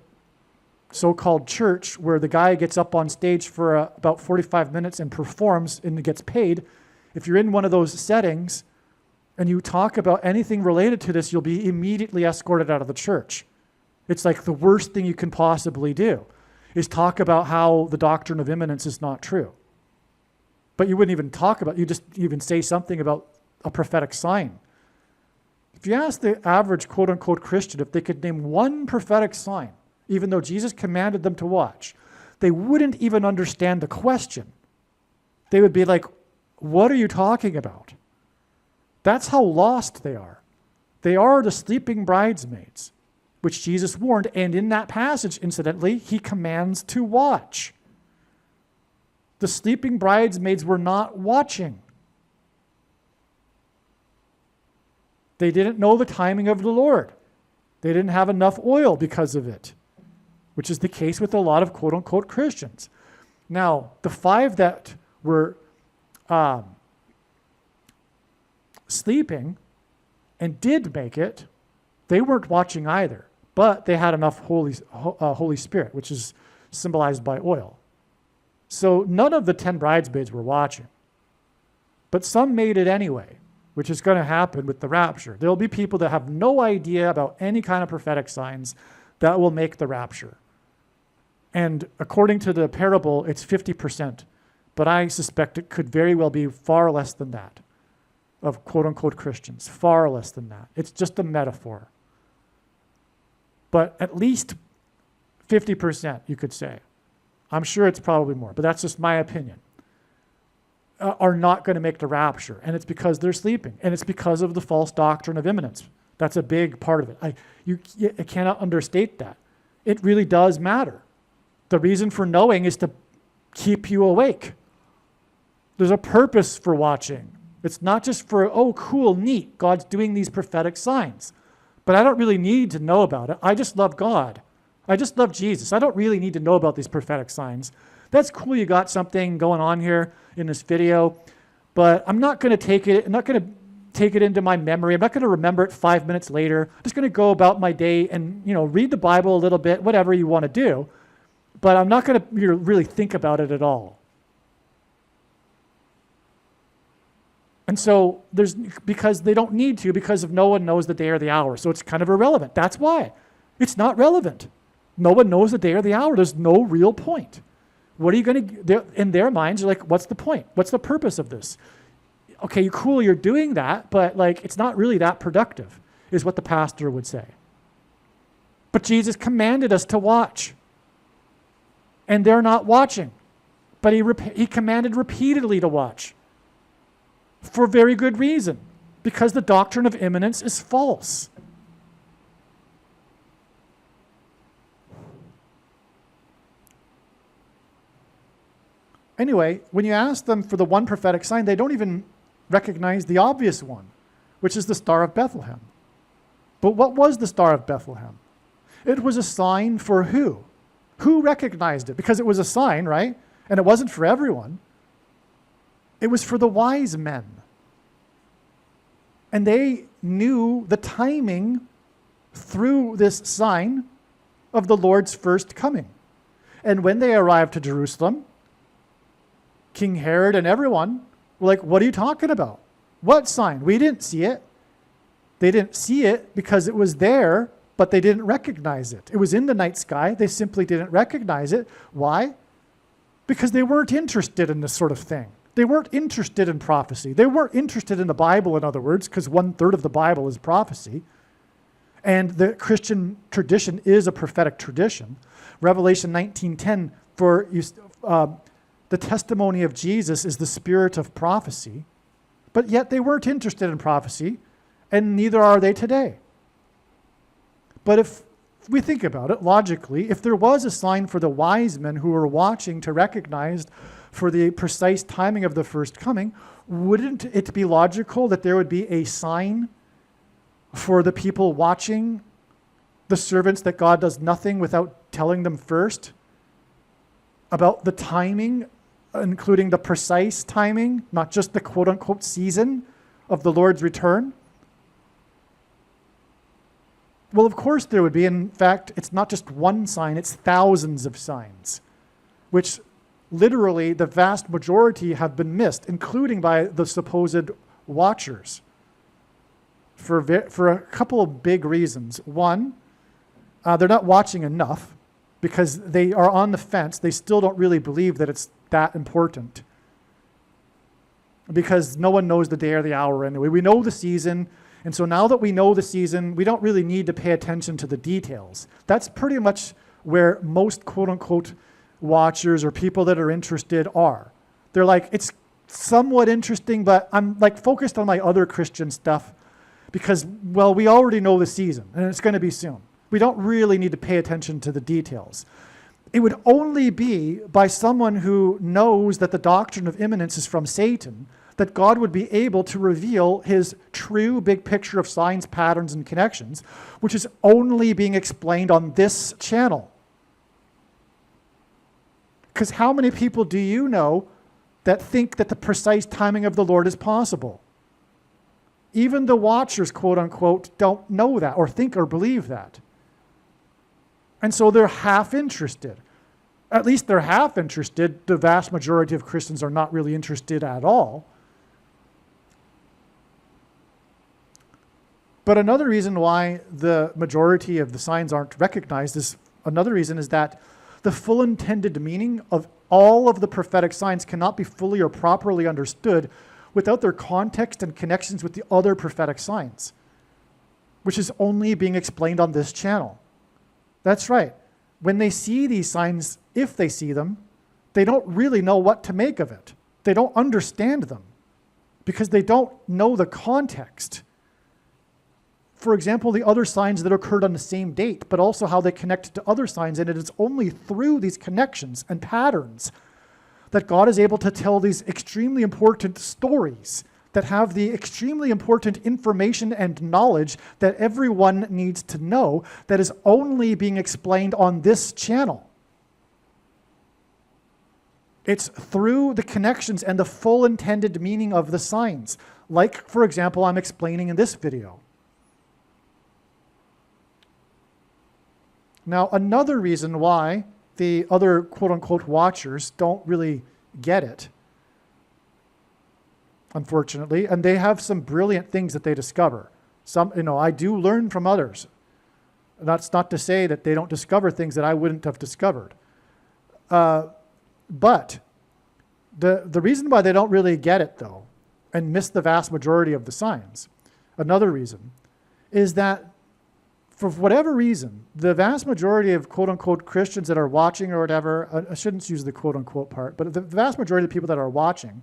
so-called church where the guy gets up on stage for about 45 minutes and performs and gets paid, if you're in one of those settings and you talk about anything related to this, you'll be immediately escorted out of the church. It's like the worst thing you can possibly do is talk about how the doctrine of imminence is not true. But you wouldn't even talk about, you just even say something about a prophetic sign. If you ask the average quote-unquote Christian if they could name one prophetic sign, even though Jesus commanded them to watch, they wouldn't even understand the question. They would be like, what are you talking about? That's how lost they are. They are the sleeping bridesmaids, which Jesus warned, and in that passage, incidentally, he commands to watch. The sleeping bridesmaids were not watching. They didn't know the timing of the Lord. They didn't have enough oil because of it, which is the case with a lot of quote-unquote Christians. Now, the 5 that were sleeping and did make it, they weren't watching either, but they had enough Holy Spirit, which is symbolized by oil. So none of the 10 bridesmaids were watching, but some made it anyway, which is going to happen with the rapture. There'll be people that have no idea about any kind of prophetic signs that will make the rapture. And according to the parable, it's 50%, but I suspect it could very well be far less than that of quote-unquote Christians, far less than that. It's just a metaphor. But at least 50%, you could say. I'm sure it's probably more, but that's just my opinion. Are not going to make the rapture. And it's because they're sleeping. And it's because of the false doctrine of imminence. That's a big part of it. You cannot understate that. It really does matter. The reason for knowing is to keep you awake. There's a purpose for watching. It's not just for, oh, cool, neat, God's doing these prophetic signs. But I don't really need to know about it. I just love God. I just love Jesus. I don't really need to know about these prophetic signs. That's cool, you got something going on here in this video, but I'm not going to take it into my memory. I'm not going to remember it 5 minutes later. I'm just going to go about my day and, read the Bible a little bit, whatever you want to do, but I'm not going to really think about it at all. And so because they don't need to, because no one knows the day or the hour. So it's kind of irrelevant. That's why. It's not relevant. No one knows the day or the hour. There's no real point. What are you going to do? In their minds, you're like, what's the point? What's the purpose of this? Okay, cool, you're doing that, but it's not really that productive, is what the pastor would say. But Jesus commanded us to watch. And they're not watching. But he commanded repeatedly to watch. For very good reason. Because the doctrine of imminence is false. Anyway, when you ask them for the one prophetic sign, they don't even recognize the obvious one, which is the Star of Bethlehem. But what was the Star of Bethlehem? It was a sign for who? Who recognized it? Because it was a sign, right? And it wasn't for everyone. It was for the wise men. And they knew the timing through this sign of the Lord's first coming. And when they arrived to Jerusalem, King Herod and everyone were like, what are you talking about? What sign? We didn't see it. They didn't see it because it was there, but they didn't recognize it. It was in the night sky. They simply didn't recognize it. Why? Because they weren't interested in this sort of thing. They weren't interested in prophecy. They weren't interested in the Bible, in other words, because 1/3 of the Bible is prophecy. And the Christian tradition is a prophetic tradition. Revelation 19:10, the testimony of Jesus is the spirit of prophecy. But yet they weren't interested in prophecy, and neither are they today. But if we think about it logically, if there was a sign for the wise men who were watching to recognize for the precise timing of the first coming, wouldn't it be logical that there would be a sign for the people watching, the servants, that God does nothing without telling them first about the timing, including the precise timing, not just the quote-unquote season of the Lord's return? Well, of course there would be. In fact, it's not just one sign, it's thousands of signs, which literally the vast majority have been missed, including by the supposed watchers, for a couple of big reasons. One, they're not watching enough because they are on the fence. They still don't really believe that it's that important, because no one knows the day or the hour anyway. We know the season, and so now that we know the season, we don't really need to pay attention to the details. That's pretty much where most quote-unquote watchers or people that are interested are. They're like, it's somewhat interesting, but I'm like focused on my other Christian stuff because, well, we already know the season and it's going to be soon. We don't really need to pay attention to the details. It would only be by someone who knows that the doctrine of imminence is from Satan that God would be able to reveal his true big picture of signs, patterns, and connections, which is only being explained on this channel. Because how many people do you know that think that the precise timing of the Lord is possible? Even the watchers, quote unquote, don't know that or think or believe that. And so they're half interested. At least they're half interested. The vast majority of Christians are not really interested at all. But another reason why the majority of the signs aren't recognized is that the full intended meaning of all of the prophetic signs cannot be fully or properly understood without their context and connections with the other prophetic signs, which is only being explained on this channel. That's right. When they see these signs, if they see them, they don't really know what to make of it. They don't understand them because they don't know the context. For example, the other signs that occurred on the same date, but also how they connect to other signs. And it is only through these connections and patterns that God is able to tell these extremely important stories that have the extremely important information and knowledge that everyone needs to know, that is only being explained on this channel. It's through the connections and the full intended meaning of the signs, like, for example, I'm explaining in this video. Now, another reason why the other quote-unquote watchers don't really get it, unfortunately, and they have some brilliant things that they discover. Some, I do learn from others. That's not to say that they don't discover things that I wouldn't have discovered. But the reason why they don't really get it, though, and miss the vast majority of the signs, another reason, is that for whatever reason, the vast majority of quote-unquote Christians that are watching or whatever, I shouldn't use the quote-unquote part, but the vast majority of the people that are watching,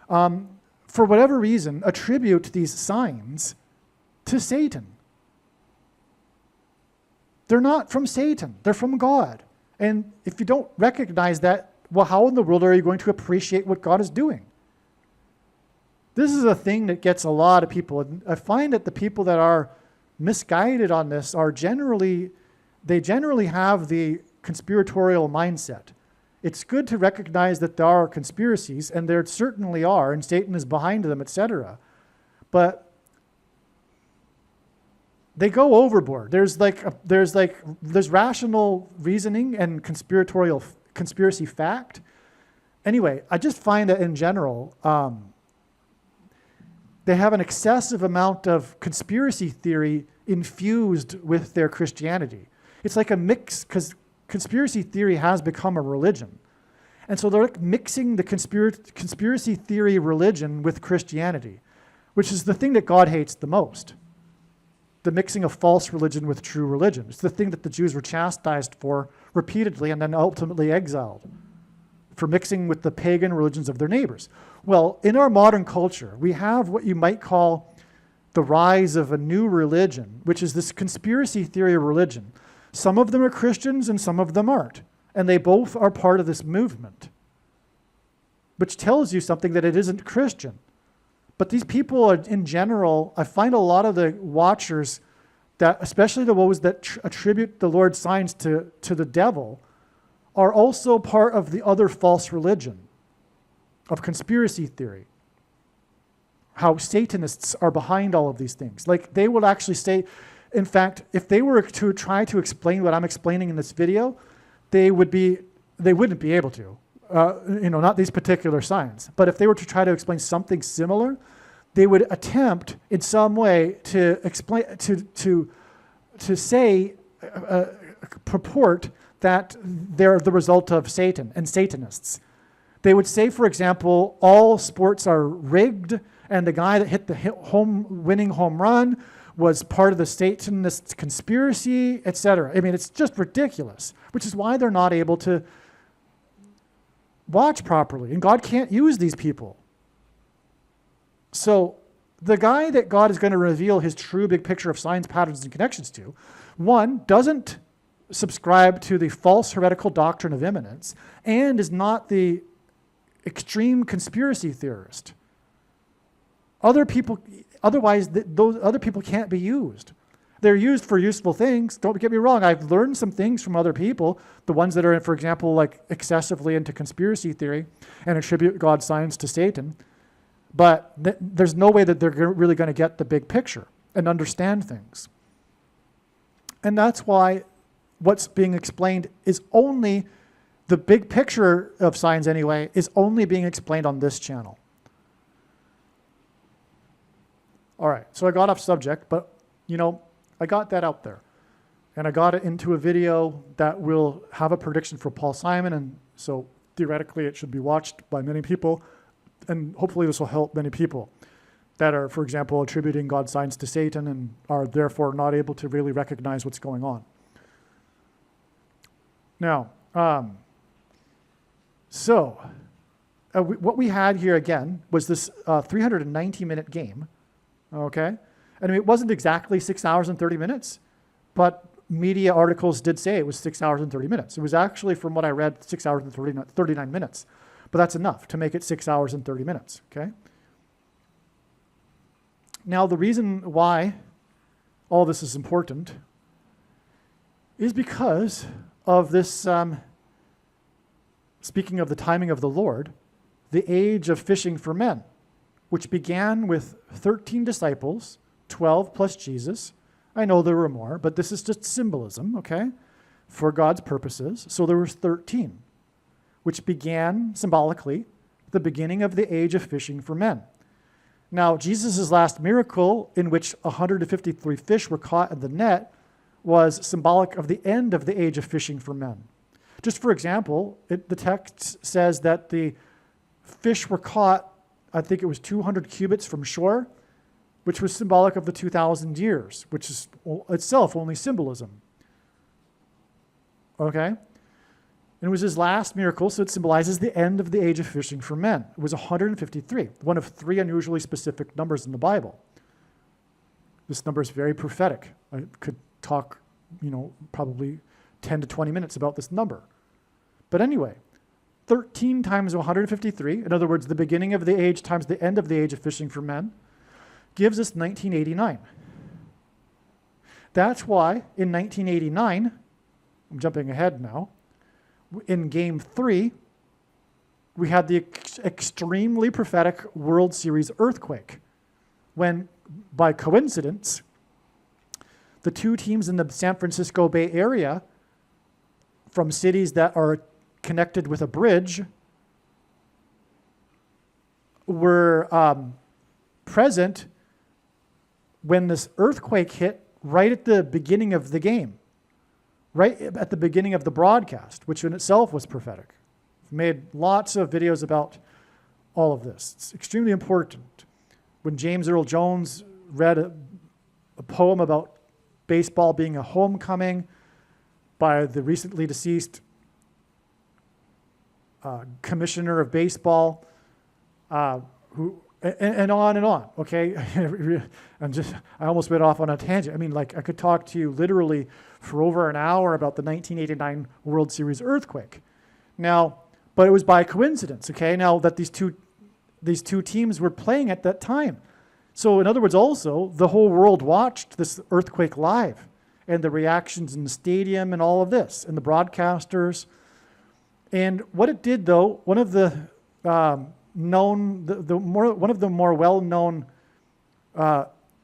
for whatever reason, attribute these signs to Satan. They're not from Satan. They're from God. And if you don't recognize that, well, how in the world are you going to appreciate what God is doing? This is a thing that gets a lot of people. And I find that the people that are misguided on this are generally have the conspiratorial mindset. It's good to recognize that there are conspiracies, and there certainly are, and Satan is behind them, etc. But they go overboard. There's rational reasoning and conspiracy fact. Anyway, I just find that in general, they have an excessive amount of conspiracy theory infused with their Christianity. It's like a mix, because conspiracy theory has become a religion. And so they're like mixing the conspiracy theory religion with Christianity, which is the thing that God hates the most. The mixing of false religion with true religion. It's the thing that the Jews were chastised for repeatedly and then ultimately exiled, for mixing with the pagan religions of their neighbors. Well, in our modern culture, we have what you might call the rise of a new religion, which is this conspiracy theory religion. Some of them are Christians and some of them aren't. And they both are part of this movement, which tells you something that it isn't Christian. But these people are, in general, I find a lot of the watchers, that, especially the ones that attribute the Lord's signs to the devil, are also part of the other false religion of conspiracy theory. How Satanists are behind all of these things. Like, they would actually say, in fact, if they were to try to explain what I'm explaining in this video, they wouldn't be able to. Not these particular signs. But if they were to try to explain something similar, they would attempt in some way to explain, to say, purport that they're the result of Satan and Satanists. They would say, for example, all sports are rigged, and the guy that hit the winning home run was part of the Satanist conspiracy, etc. I mean, it's just ridiculous, which is why they're not able to watch properly, and God can't use these people. So the guy that God is going to reveal his true big picture of signs, patterns, and connections to, one, doesn't subscribe to the false heretical doctrine of imminence, and is not the extreme conspiracy theorist. Otherwise, those other people can't be used. They're used for useful things. Don't get me wrong. I've learned some things from other people, the ones that are, for example, like excessively into conspiracy theory and attribute God's signs to Satan. But there's no way that they're really going to get the big picture and understand things. And that's why what's being explained is only, the big picture of signs anyway, is only being explained on this channel. All right, so I got off subject, but I got that out there. And I got it into a video that will have a prediction for Paul Simon, and so theoretically it should be watched by many people, and hopefully this will help many people that are, for example, attributing God's signs to Satan and are therefore not able to really recognize what's going on. Now, what we had here again was this 390-minute game. Okay, and it wasn't exactly 6 hours and 30 minutes, but media articles did say it was 6 hours and 30 minutes. It was actually, from what I read, 6 hours and 39 minutes, but that's enough to make it 6 hours and 30 minutes, okay? Now, the reason why all this is important is because of this, speaking of the timing of the Lord, the age of fishing for men, which began with 13 disciples, 12 plus Jesus. I know there were more, but this is just symbolism, okay, for God's purposes. So there was 13, which began symbolically the beginning of the age of fishing for men. Now, Jesus' last miracle, in which 153 fish were caught in the net, was symbolic of the end of the age of fishing for men. Just for example, the text says that the fish were caught, I think it was 200 cubits from shore, which was symbolic of the 2,000 years, which is itself only symbolism. Okay? And it was his last miracle, so it symbolizes the end of the age of fishing for men. It was 153, one of 3 unusually specific numbers in the Bible. This number is very prophetic. I could talk, probably 10 to 20 minutes about this number. But anyway, 13 times 153, in other words, the beginning of the age times the end of the age of fishing for men, gives us 1989. That's why in 1989, I'm jumping ahead now, in Game 3, we had the extremely prophetic World Series earthquake, when, by coincidence, the two teams in the San Francisco Bay Area from cities that are connected with a bridge were present when this earthquake hit right at the beginning of the game, right at the beginning of the broadcast, which in itself was prophetic. I've made lots of videos about all of this. It's extremely important. When James Earl Jones read a poem about baseball being a homecoming by the recently deceased commissioner of baseball, who and on, okay? I almost went off on a tangent. I mean, like, I could talk to you literally for over an hour about the 1989 World Series earthquake. Now, but it was by coincidence, okay? Now that these two teams were playing at that time. So in other words, also, the whole world watched this earthquake live and the reactions in the stadium and all of this and the broadcasters. And what it did, though, one of the more well-known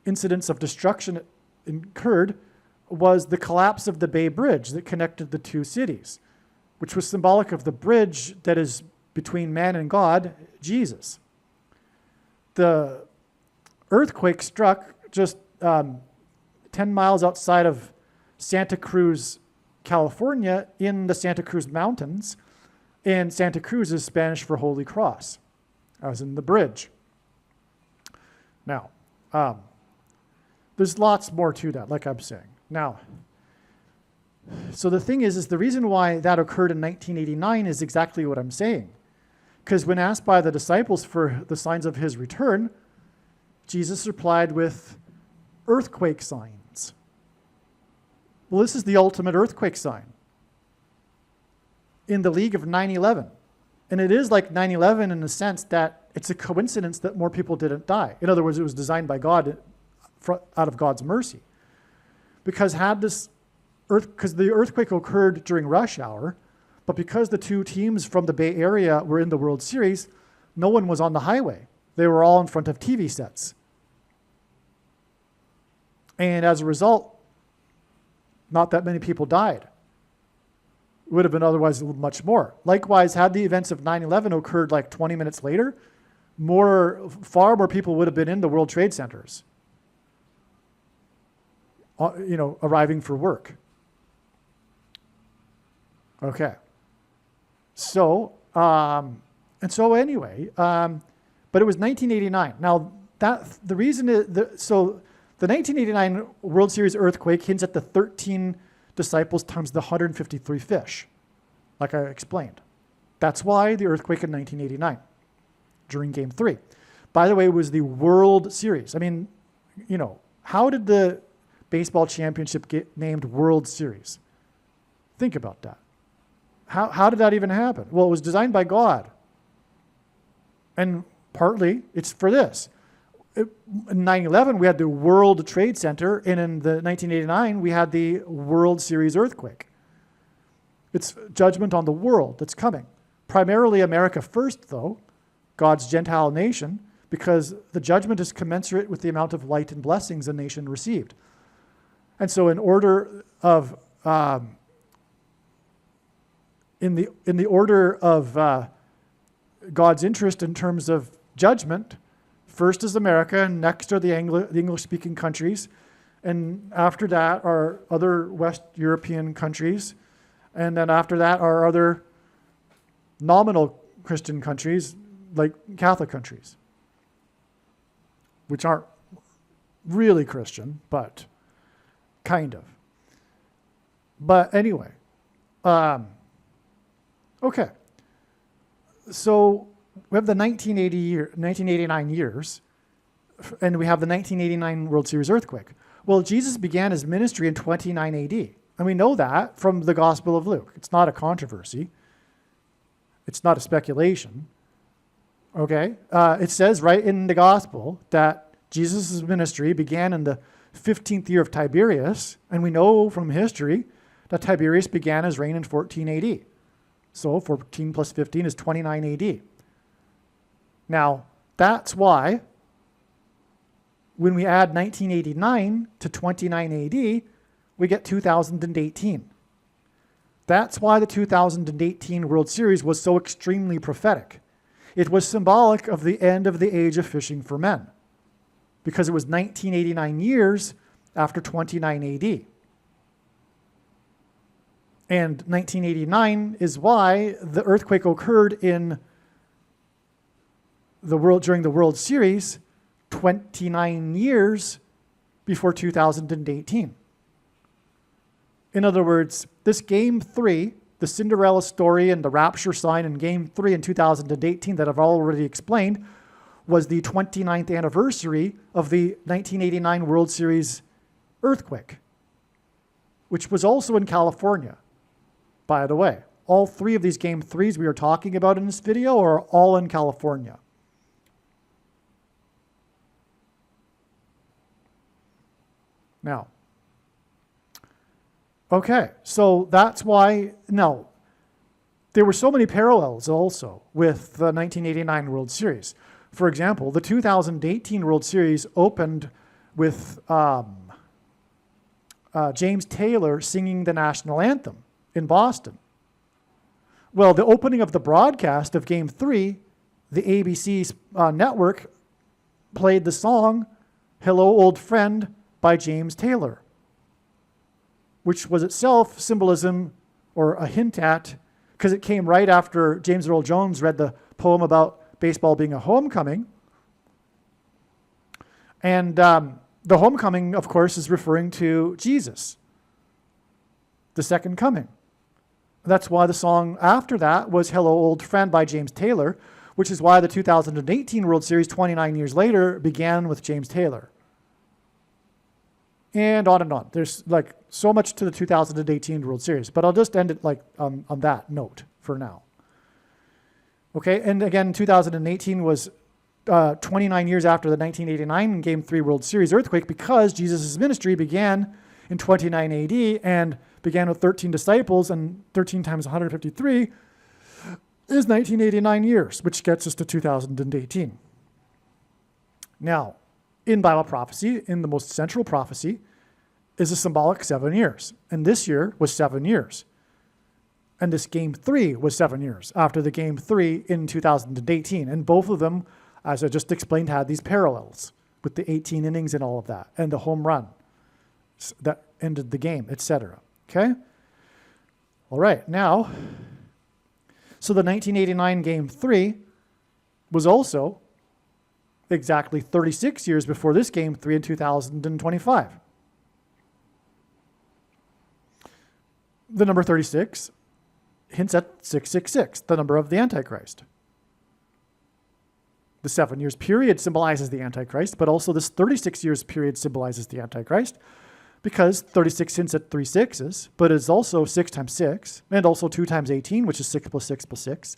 incidents of destruction it incurred was the collapse of the Bay Bridge that connected the two cities, which was symbolic of the bridge that is between man and God, Jesus. The earthquake struck just 10 miles outside of Santa Cruz, California, in the Santa Cruz Mountains, and Santa Cruz is Spanish for Holy Cross, as in the bridge. Now, there's lots more to that, like I'm saying. Now, so the thing is the reason why that occurred in 1989 is exactly what I'm saying. Because when asked by the disciples for the signs of his return, Jesus replied with earthquake signs. Well, this is the ultimate earthquake sign in the league of 9/11. And it is like 9/11 in the sense that it's a coincidence that more people didn't die. In other words, it was designed by God out of God's mercy. Because because the earthquake occurred during rush hour, but because the two teams from the Bay Area were in the World Series, no one was on the highway. They were all in front of TV sets. And as a result, not that many people died. It would have been otherwise much more. Likewise, had the events of 9/11 occurred like 20 minutes later, far more people would have been in the World Trade Centers, arriving for work. Okay. So, anyway, but it was 1989. Now, the reason is, the 1989 World Series earthquake hints at the 13 disciples times the 153 fish, like I explained. That's why the earthquake in 1989 during Game 3. By the way, it was the World Series. I mean, how did the baseball championship get named World Series? Think about that. How did that even happen? Well, it was designed by God. And partly it's for this. In 9/11, we had the World Trade Center, and in the 1989, we had the World Series earthquake. It's judgment on the world that's coming. Primarily America first, though, God's Gentile nation, because the judgment is commensurate with the amount of light and blessings a nation received. And so in order of in the order of God's interest in terms of judgment, first is America, and next are the English-speaking countries, and after that are other West European countries, and then after that are other nominal Christian countries, like Catholic countries, which aren't really Christian, but kind of. But anyway, okay. So we have the 1989 years, and we have the 1989 World Series earthquake. Well, Jesus began his ministry in 29 AD, and we know that from the Gospel of Luke. It's not a controversy. It's not a speculation. Okay? It says right in the Gospel that Jesus' ministry began in the 15th year of Tiberius, and we know from history that Tiberius began his reign in 14 AD. So 14 plus 15 is 29 AD. Now, that's why when we add 1989 to 29 AD, we get 2018. That's why the 2018 World Series was so extremely prophetic. It was symbolic of the end of the age of fishing for men, because it was 1989 years after 29 AD. And 1989 is why the earthquake occurred in the world during the World Series 29 years before 2018. In other words, this Game 3, the Cinderella story and the rapture sign in Game 3 in 2018 that I've already explained, was the 29th anniversary of the 1989 World Series earthquake, which was also in California, by the way. All three of these Game 3s we are talking about in this video are all in California. Now, okay, so that's why, now, there were so many parallels also with the 1989 World Series. For example, the 2018 World Series opened with James Taylor singing the national anthem in Boston. Well, the opening of the broadcast of Game 3, the ABC network played the song Hello, Old Friend by James Taylor, which was itself symbolism or a hint at, because it came right after James Earl Jones read the poem about baseball being a homecoming. And the homecoming, of course, is referring to Jesus, the second coming. That's why the song after that was Hello, Old Friend by James Taylor, which is why the 2018 World Series 29 years later began with James Taylor. And on and on. There's like so much to the 2018 World Series, but I'll just end it like on that note for now. Okay, and again, 2018 was 29 years after the 1989 Game 3 World Series earthquake, because Jesus' ministry began in 29 AD and began with 13 disciples, and 13 times 153 is 1989 years, which gets us to 2018. Now, in Bible prophecy, in the most central prophecy, is a symbolic 7 years. And this year was 7 years. And this Game 3 was 7 years after the Game 3 in 2018. And both of them, as I just explained, had these parallels with the 18 innings and all of that, and the home run that ended the game, etc. Okay? All right, now, so the 1989 Game 3 was also exactly 36 years before this Game 3 in 2025. The number 36 hints at 666, the number of the Antichrist. The 7 years period symbolizes the Antichrist, but also this 36 years period symbolizes the Antichrist, because 36 hints at 3 sixes, but it's also 6 times 6, and also 2 times 18, which is 6 plus 6 plus 6.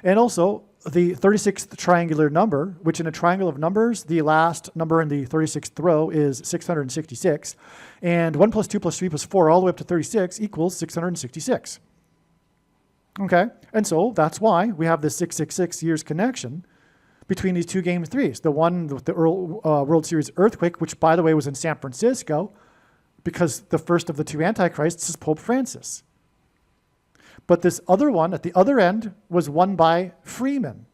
And also the 36th triangular number, which in a triangle of numbers, the last number in the 36th row is 666. And 1 plus 2 plus 3 plus 4 all the way up to 36 equals 666. Okay, and so that's why we have this 666 years connection between these two Game 3s. The one with the World Series earthquake, which by the way was in San Francisco, because the first of the two Antichrists is Pope Francis. But this other one at the other end was won by Freeman,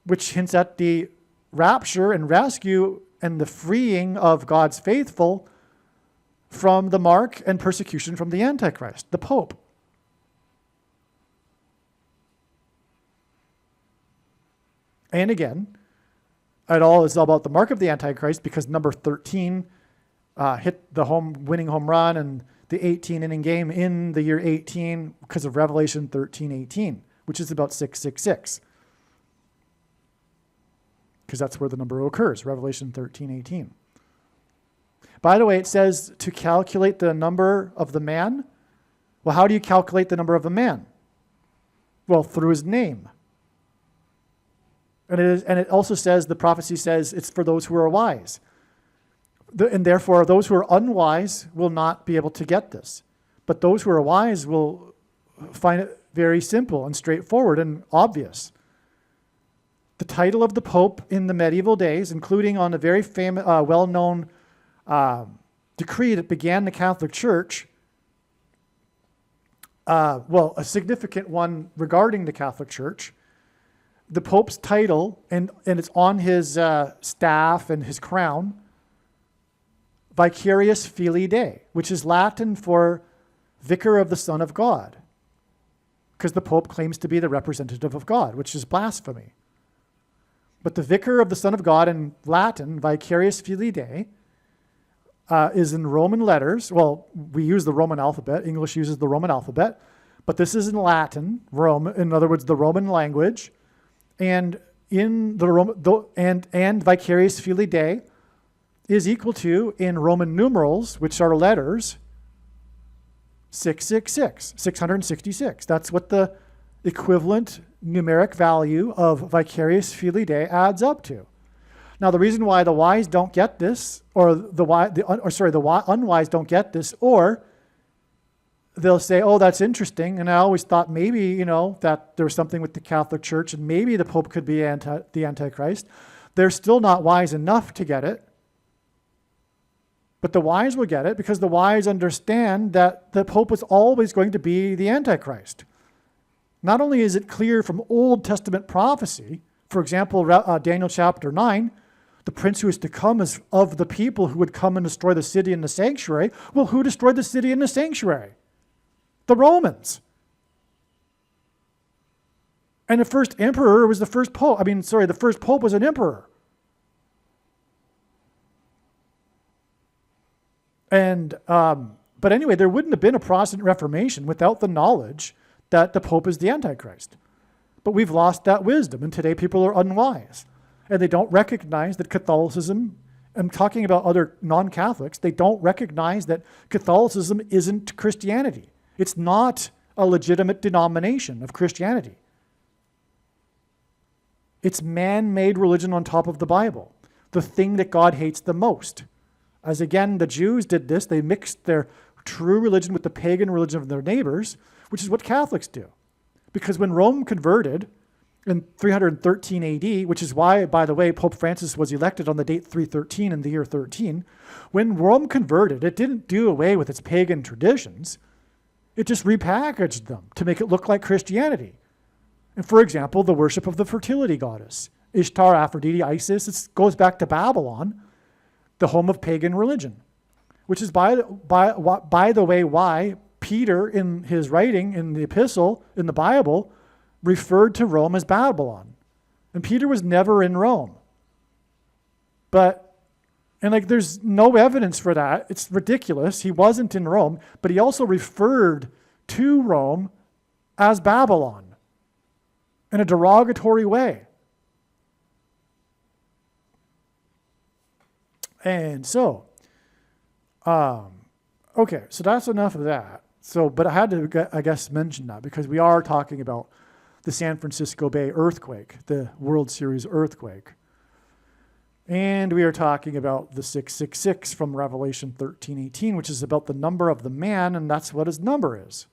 which hints at the rapture and rescue and the freeing of God's faithful from the mark and persecution from the Antichrist, the Pope. And again, it all is about the mark of the Antichrist, because number 13 hit the winning home run and the 18 inning game in the year 18 because of Revelation 13:18, which is about 666. Because that's where the number occurs, Revelation 13:18. By the way, it says to calculate the number of the man. Well, how do you calculate the number of the man? Well, through his name. And it also says, the prophecy says, it's for those who are wise. And therefore, those who are unwise will not be able to get this. But those who are wise will find it very simple and straightforward and obvious. The title of the Pope in the medieval days, including on a very famous, well-known decree that began the Catholic Church, well, a significant one regarding the Catholic Church, the Pope's title, and it's on his staff and his crown, Vicarius Filii Dei, which is Latin for Vicar of the Son of God, because the Pope claims to be the representative of God, which is blasphemy. But the Vicar of the Son of God in Latin, Vicarius Filii Dei, is in Roman letters. Well, we use the Roman alphabet. English uses the Roman alphabet. But this is in Latin, in other words, the Roman language. And in the and Vicarius Filii Dei is equal to, in Roman numerals, which are letters, 666, 666. That's what the equivalent numeric value of Vicarius Filii Dei adds up to. Now, the reason why the wise don't get this, or the unwise don't get this, or they'll say, "Oh, that's interesting," and I always thought maybe that there was something with the Catholic Church, and maybe the Pope could be the Antichrist. They're still not wise enough to get it. But the wise will get it because the wise understand that the Pope is always going to be the Antichrist. Not only is it clear from Old Testament prophecy, for example, Daniel chapter 9, the prince who is to come is of the people who would come and destroy the city and the sanctuary. Well, who destroyed the city and the sanctuary? The Romans. And the first emperor was the first pope. The first pope was an emperor. And, but anyway, there wouldn't have been a Protestant Reformation without the knowledge that the Pope is the Antichrist. But we've lost that wisdom, and today people are unwise. And they don't recognize that Catholicism, I'm talking about other non-Catholics, they don't recognize that Catholicism isn't Christianity. It's not a legitimate denomination of Christianity. It's man-made religion on top of the Bible, the thing that God hates the most. As again, the Jews did this, they mixed their true religion with the pagan religion of their neighbors, which is what Catholics do. Because when Rome converted in 313 AD, which is why, by the way, Pope Francis was elected on the date 313 in the year 13, when Rome converted, it didn't do away with its pagan traditions. It just repackaged them to make it look like Christianity. And for example, the worship of the fertility goddess, Ishtar, Aphrodite, Isis, it goes back to Babylon, the home of pagan religion, which is, by the way, why Peter, in his writing in the epistle, in the Bible, referred to Rome as Babylon. And Peter was never in Rome. There's no evidence for that. It's ridiculous. He wasn't in Rome, but he also referred to Rome as Babylon in a derogatory way. And so, okay, so that's enough of that. But I had to, I guess, mention that because we are talking about the San Francisco Bay earthquake, the World Series earthquake. And we are talking about the 666 from Revelation 13:18, which is about the number of the man, and that's what his number is.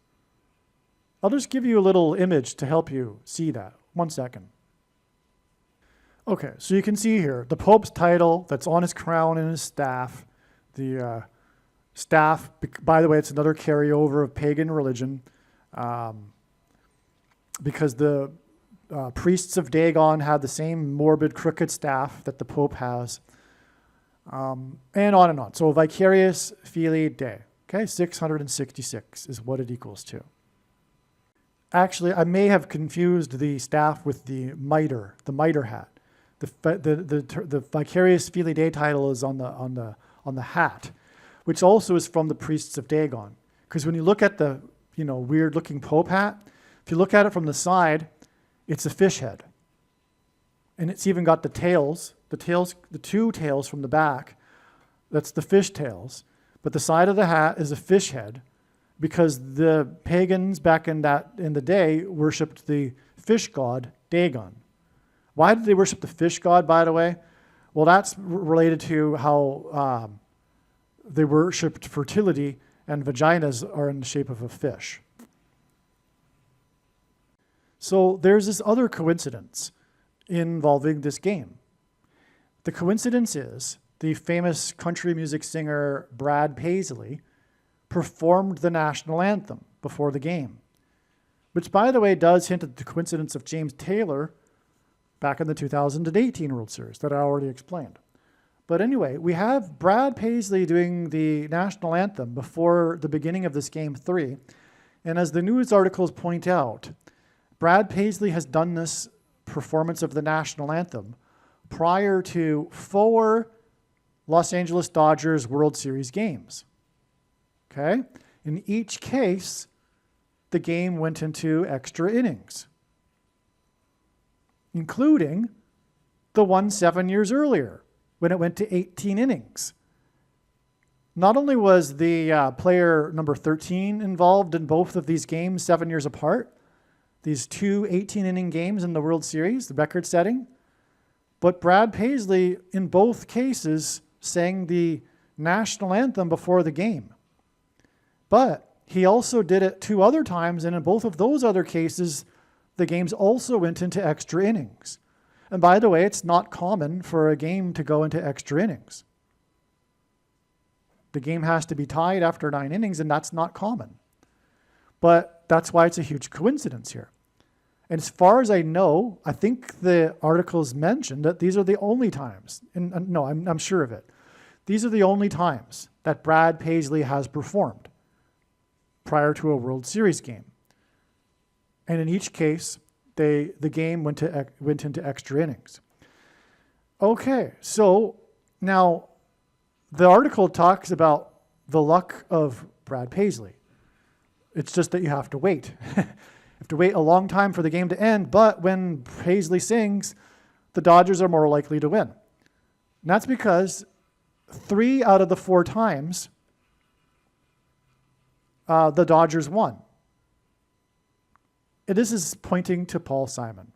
I'll just give you a little image to help you see that. 1 second. Okay, so you can see here, the Pope's title that's on his crown and his staff. The staff, by the way, it's another carryover of pagan religion, because the priests of Dagon had the same morbid, crooked staff that the Pope has, and on and on. So Vicarius Filii Dei, okay, 666 is what it equals to. Actually, I may have confused the staff with the mitre hat. The Vicarius Filii Dei title is on the hat, which also is from the priests of Dagon. Because when you look at the weird looking Pope hat, if you look at it from the side, it's a fish head, and it's even got the two tails from the back. That's the fish tails, but the side of the hat is a fish head, because the pagans back in the day worshipped the fish god Dagon. Why did they worship the fish god, by the way? Well, that's related to how they worshipped fertility, and vaginas are in the shape of a fish. So there's this other coincidence involving this game. The coincidence is the famous country music singer Brad Paisley performed the national anthem before the game, which, by the way, does hint at the coincidence of James Taylor back in the 2018 World Series that I already explained. But anyway, we have Brad Paisley doing the national anthem before the beginning of this Game 3. And as the news articles point out, Brad Paisley has done this performance of the national anthem prior to 4 Los Angeles Dodgers World Series games. Okay? In each case, the game went into extra innings, including the one 7 years earlier, when it went to 18 innings. Not only was the player number 13 involved in both of these games 7 years apart, these 2 18-inning games in the World Series, the record setting, but Brad Paisley, in both cases, sang the national anthem before the game. But he also did it 2 other times, and in both of those other cases, the games also went into extra innings. And by the way, it's not common for a game to go into extra innings. The game has to be tied after 9 innings, and that's not common. But that's why it's a huge coincidence here. And as far as I know, I think the articles mentioned that these are the only times, and no, I'm sure of it. These are the only times that Brad Paisley has performed prior to a World Series game. And in each case, the game went into extra innings. Okay, so now the article talks about the luck of Brad Paisley. It's just that you have to wait. You have to wait a long time for the game to end, but when Paisley sings, the Dodgers are more likely to win. And that's because 3 out of the 4 times the Dodgers won. This is pointing to Paul Simon.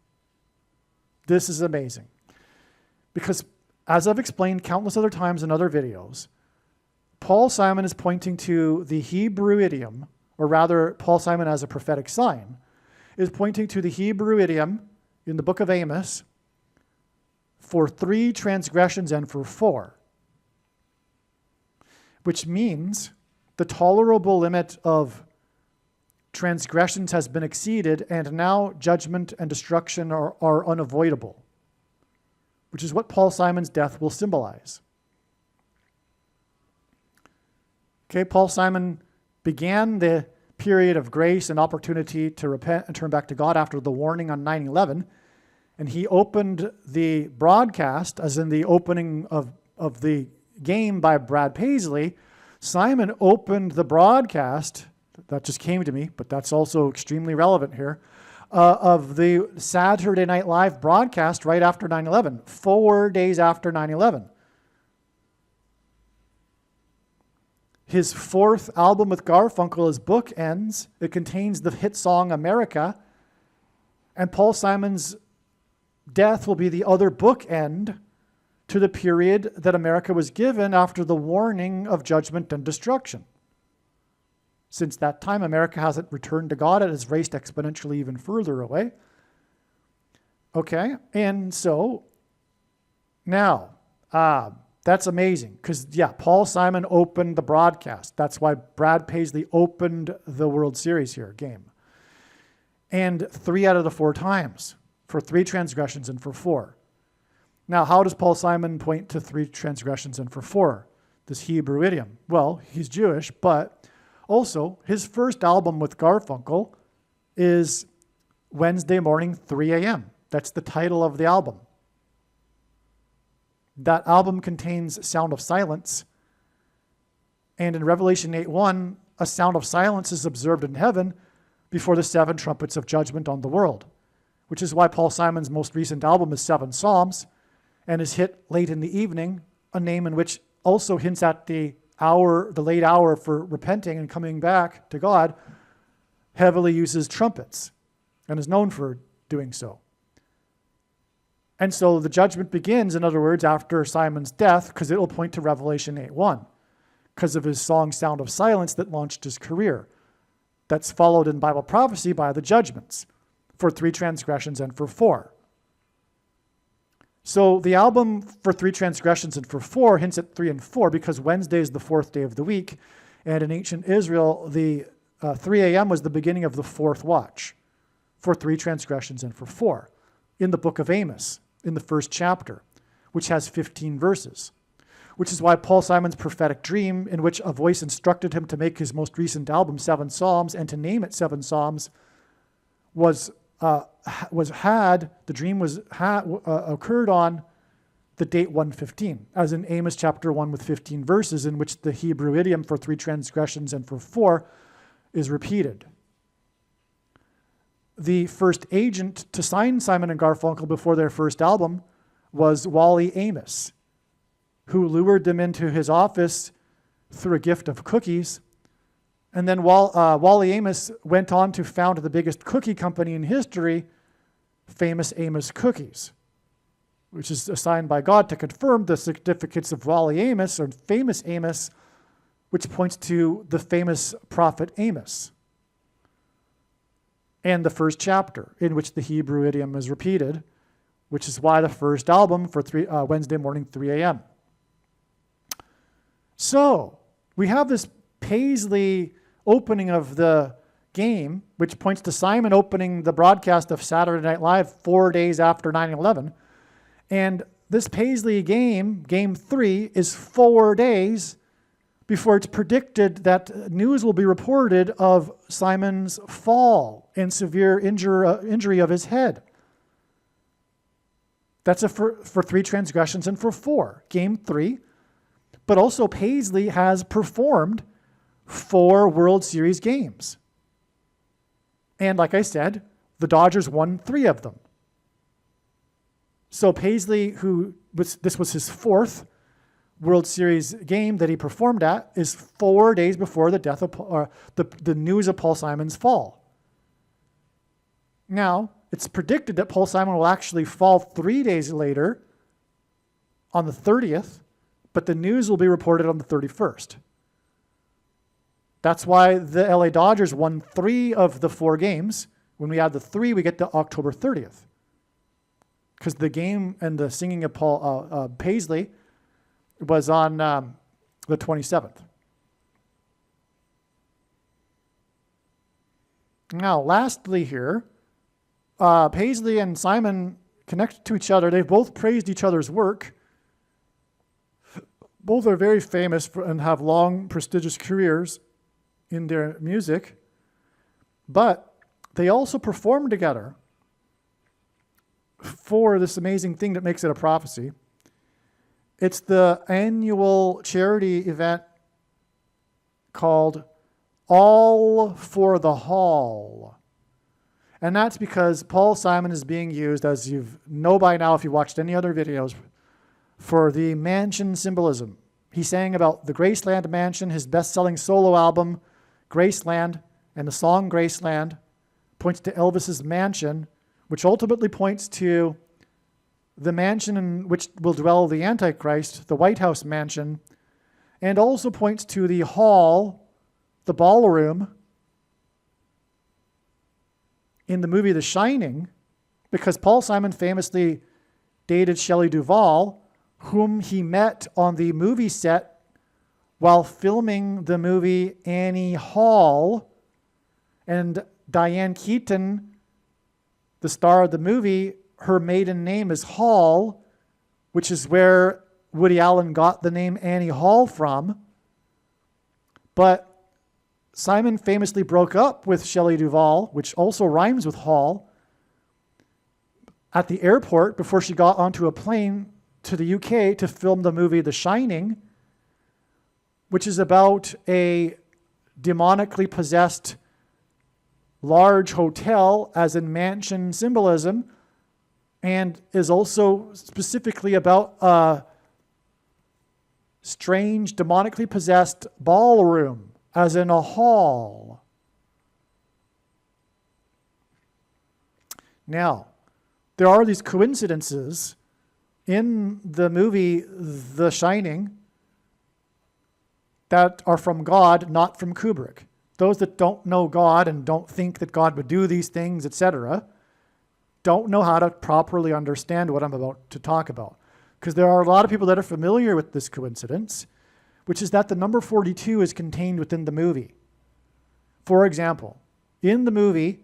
This is amazing. Because as I've explained countless other times in other videos, Paul Simon is pointing to the Hebrew idiom, or rather Paul Simon as a prophetic sign, is pointing to the Hebrew idiom in the book of Amos for 3 transgressions and for 4, which means the tolerable limit of transgressions has been exceeded, and now judgment and destruction are unavoidable, which is what Paul Simon's death will symbolize. Okay, Paul Simon began the period of grace and opportunity to repent and turn back to God after the warning on 9/11, and he opened the broadcast, as in the opening of the game by Brad Paisley. Simon opened the broadcast, that just came to me, but that's also extremely relevant here, of the Saturday Night Live broadcast right after 9/11, 4 days after 9/11. His 4th album with Garfunkel is Bookends. It contains the hit song America, and Paul Simon's death will be the other bookend to the period that America was given after the warning of judgment and destruction. Since that time, America hasn't returned to God. It has raced exponentially even further away. Okay, and so now, that's amazing because, yeah, Paul Simon opened the broadcast. That's why Brad Paisley opened the World Series here game. And 3 out of the 4 times for 3 transgressions and for 4. Now, how does Paul Simon point to 3 transgressions and for 4? This Hebrew idiom. Well, he's Jewish, but also his first album with Garfunkel is Wednesday Morning, 3 a.m. That's the title of the album. That album contains Sound of Silence. And in Revelation 8:1, a sound of silence is observed in heaven before the 7 trumpets of judgment on the world, which is why Paul Simon's most recent album is 7 Psalms and is hit late in the evening, a name in which also hints at the late hour for repenting and coming back to God, heavily uses trumpets and is known for doing so. And so the judgment begins, in other words, after Simon's death, because it will point to Revelation 8:1, because of his song Sound of Silence that launched his career. That's followed in Bible prophecy by the judgments for 3 transgressions and for 4. So the album for 3 transgressions and for 4 hints at 3 and 4 because Wednesday is the 4th day of the week. And in ancient Israel, the 3 a.m. was the beginning of the 4th watch for 3 transgressions and for 4 in the book of Amos, in the 1st chapter, which has 15 verses, which is why Paul Simon's prophetic dream, in which a voice instructed him to make his most recent album, 7 Psalms, and to name it 7 Psalms, occurred on the date 115, as in Amos chapter 1 with 15 verses, in which the Hebrew idiom for 3 transgressions and for 4 is repeated. The first agent to sign Simon and Garfunkel before their first album was Wally Amos, who lured them into his office through a gift of cookies. And then Wally Amos went on to found the biggest cookie company in history, Famous Amos Cookies, which is assigned by God to confirm the significance of Wally Amos, or Famous Amos, which points to the famous prophet Amos. And the first chapter, in which the Hebrew idiom is repeated, which is why the first album for Wednesday morning, 3 a.m. So, we have this Paisley opening of the game, which points to Simon opening the broadcast of Saturday Night Live 4 days after 9/11. And this Paisley game, Game 3, is 4 days before it's predicted that news will be reported of Simon's fall and severe injury of his head. That's for 3 transgressions and for 4, Game 3. But also Paisley has performed 4 World Series games. And like I said, the Dodgers won 3 of them. So Paisley, this was his 4th World Series game that he performed at, is 4 days before the death of the news of Paul Simon's fall. Now, it's predicted that Paul Simon will actually fall 3 days later on the 30th, but the news will be reported on the 31st. That's why the LA Dodgers won 3 of the 4 games. When we add the 3, we get to October 30th. Because the game and the singing of Paisley was on the 27th. Now, lastly here, Paisley and Simon connect to each other. They've both praised each other's work. Both are very famous and have long, prestigious careers in their music. But they also perform together for this amazing thing that makes it a prophecy. It's the annual charity event called All for the Hall. And that's because Paul Simon is being used, as you know by now if you watched any other videos, for the mansion symbolism. He sang about the Graceland Mansion, his best-selling solo album, Graceland, and the song Graceland points to Elvis's mansion, which ultimately points to the mansion in which will dwell the Antichrist, the White House mansion, and also points to the hall, the ballroom, in the movie The Shining, because Paul Simon famously dated Shelley Duvall, whom he met on the movie set while filming the movie Annie Hall. And Diane Keaton, the star of the movie, her maiden name is Hall, which is where Woody Allen got the name Annie Hall from. But Simon famously broke up with Shelley Duvall, which also rhymes with Hall, at the airport before she got onto a plane to the UK to film the movie The Shining, which is about a demonically possessed large hotel, as in mansion symbolism, and is also specifically about a strange, demonically possessed ballroom, as in a hall. Now, there are these coincidences in the movie The Shining that are from God, not from Kubrick. Those that don't know God and don't think that God would do these things, etc., don't know how to properly understand what I'm about to talk about. Because there are a lot of people that are familiar with this coincidence, which is that the number 42 is contained within the movie. For example, in the movie,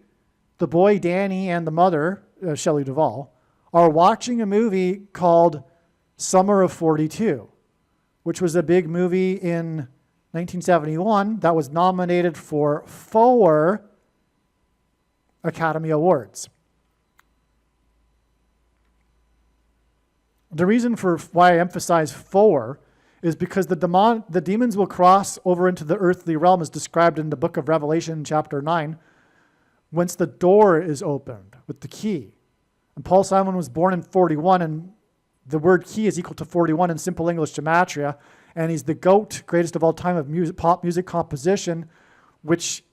the boy Danny and the mother, Shelley Duvall, are watching a movie called Summer of 42, which was a big movie in 1971 that was nominated for 4 Academy Awards. The reason for why I emphasize 4 is because the demons will cross over into the earthly realm as described in the book of Revelation chapter 9 once the door is opened with the key. And Paul Simon was born in 41, and the word key is equal to 41 in simple English gematria, and he's the GOAT, greatest of all time of music, pop music composition, which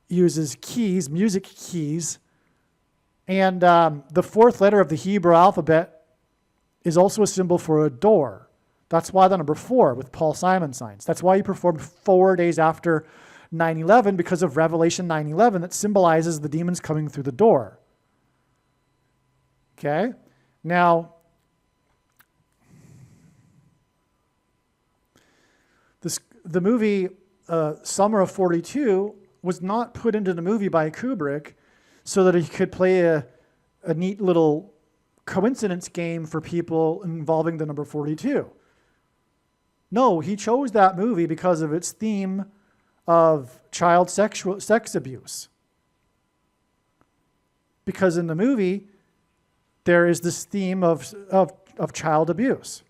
uses keys, music keys. And the 4th letter of the Hebrew alphabet is also a symbol for a door. That's why the number 4 with Paul Simon signs. That's why he performed 4 days after 9/11, because of Revelation 9/11 that symbolizes the demons coming through the door. Okay? Now, the movie Summer of 42 was not put into the movie by Kubrick so that he could play a neat little coincidence game for people involving the number 42. No, he chose that movie because of its theme of child sex abuse. Because in the movie, there is this theme of child abuse.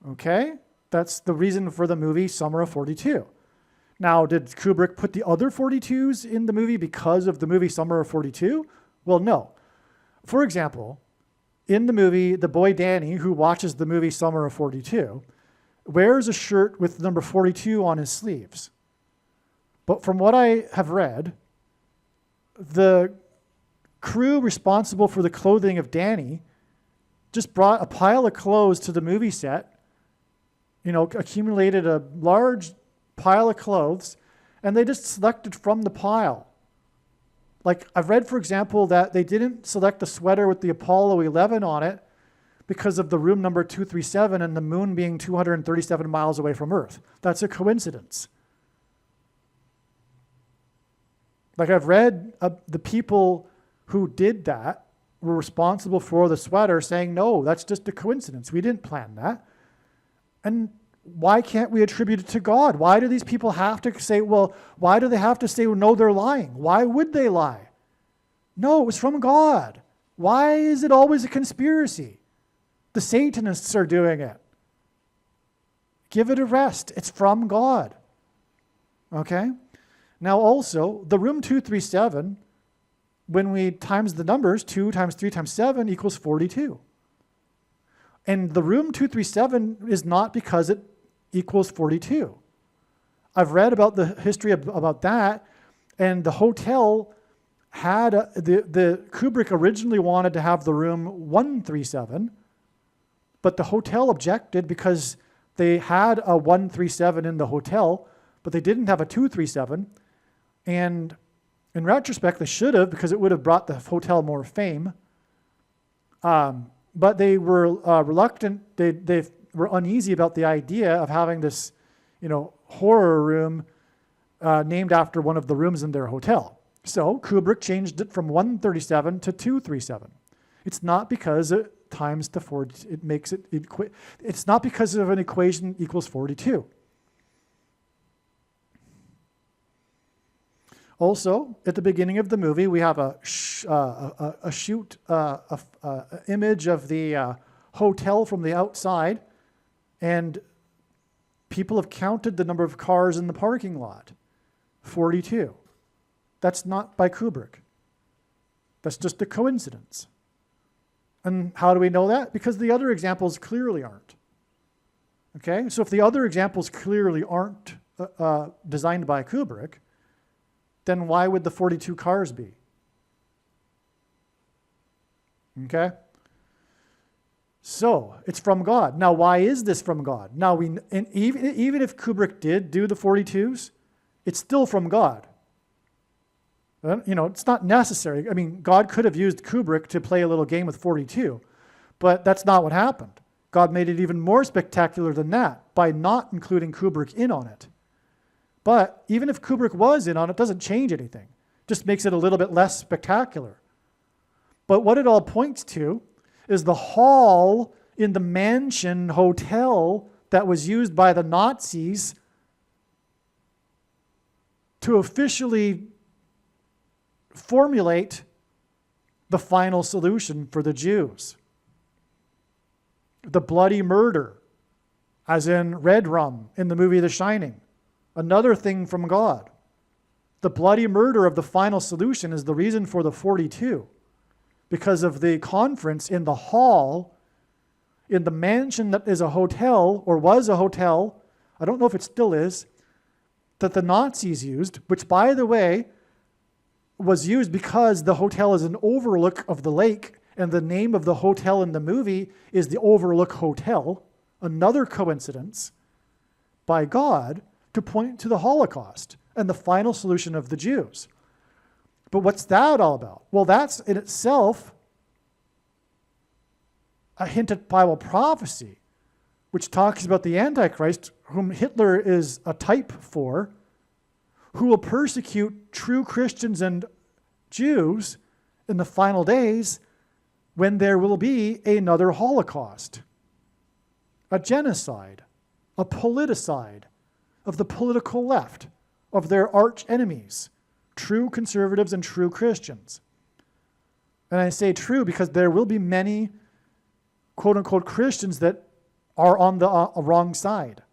Okay? That's the reason for the movie Summer of 42. Now, did Kubrick put the other 42s in the movie because of the movie Summer of 42? Well, no. For example, in the movie, the boy Danny, who watches the movie Summer of 42, wears a shirt with number 42 on his sleeves. But from what I have read, the crew responsible for the clothing of Danny just brought a pile of clothes to the movie set, accumulated a large pile of clothes, and they just selected from the pile. Like, I've read, for example, that they didn't select a sweater with the Apollo 11 on it because of the room number 237 and the moon being 237 miles away from Earth. That's a coincidence. Like, I've read the people who did that were responsible for the sweater saying, no, that's just a coincidence. We didn't plan that. And why can't we attribute it to God? Why do these people have to say, why do they have to say, no, they're lying? Why would they lie? No, it was from God. Why is it always a conspiracy? The Satanists are doing it. Give it a rest. It's from God. Okay? Now also, the room 237, when we times the numbers, 2 times 3 times 7 equals 42. And the room 237 is not because it equals 42. I've read about the history about that, and the hotel had, the Kubrick originally wanted to have the room 137, but the hotel objected because they had a 137 in the hotel, but they didn't have a 237. And in retrospect, they should have, because it would have brought the hotel more fame. But they were reluctant. They were uneasy about the idea of having this, horror room named after one of the rooms in their hotel. So Kubrick changed it from 137 to 237. It's not because it times the 40. It makes it. It's not because of an equation equals 42. Also, at the beginning of the movie, we have a image of the hotel from the outside, and people have counted the number of cars in the parking lot, 42. That's not by Kubrick. That's just a coincidence. And how do we know that? Because the other examples clearly aren't. Okay, so if the other examples clearly aren't designed by Kubrick, then why would the 42 cars be? Okay? So, it's from God. Now, why is this from God? Now, even if Kubrick did do the 42s, it's still from God. It's not necessary. I mean, God could have used Kubrick to play a little game with 42, but that's not what happened. God made it even more spectacular than that by not including Kubrick in on it. But even if Kubrick was in on it, doesn't change anything. Just makes it a little bit less spectacular. But what it all points to is the hall in the Mansion Hotel that was used by the Nazis to officially formulate the final solution for the Jews. The bloody murder, as in Red Rum in the movie The Shining, another thing from God. The bloody murder of the final solution is the reason for the 42, because of the conference in the hall, in the mansion that is a hotel, or was a hotel, I don't know if it still is, that the Nazis used, which, by the way, was used because the hotel is an overlook of the lake, and the name of the hotel in the movie is the Overlook Hotel, another coincidence by God to point to the Holocaust and the final solution of the Jews. But what's that all about? Well, that's in itself a hint at Bible prophecy, which talks about the Antichrist, whom Hitler is a type for, who will persecute true Christians and Jews in the final days when there will be another Holocaust, a genocide, a politicide of the political left, of their arch enemies, true conservatives and true Christians. And I say true because there will be many quote-unquote Christians that are on the wrong side.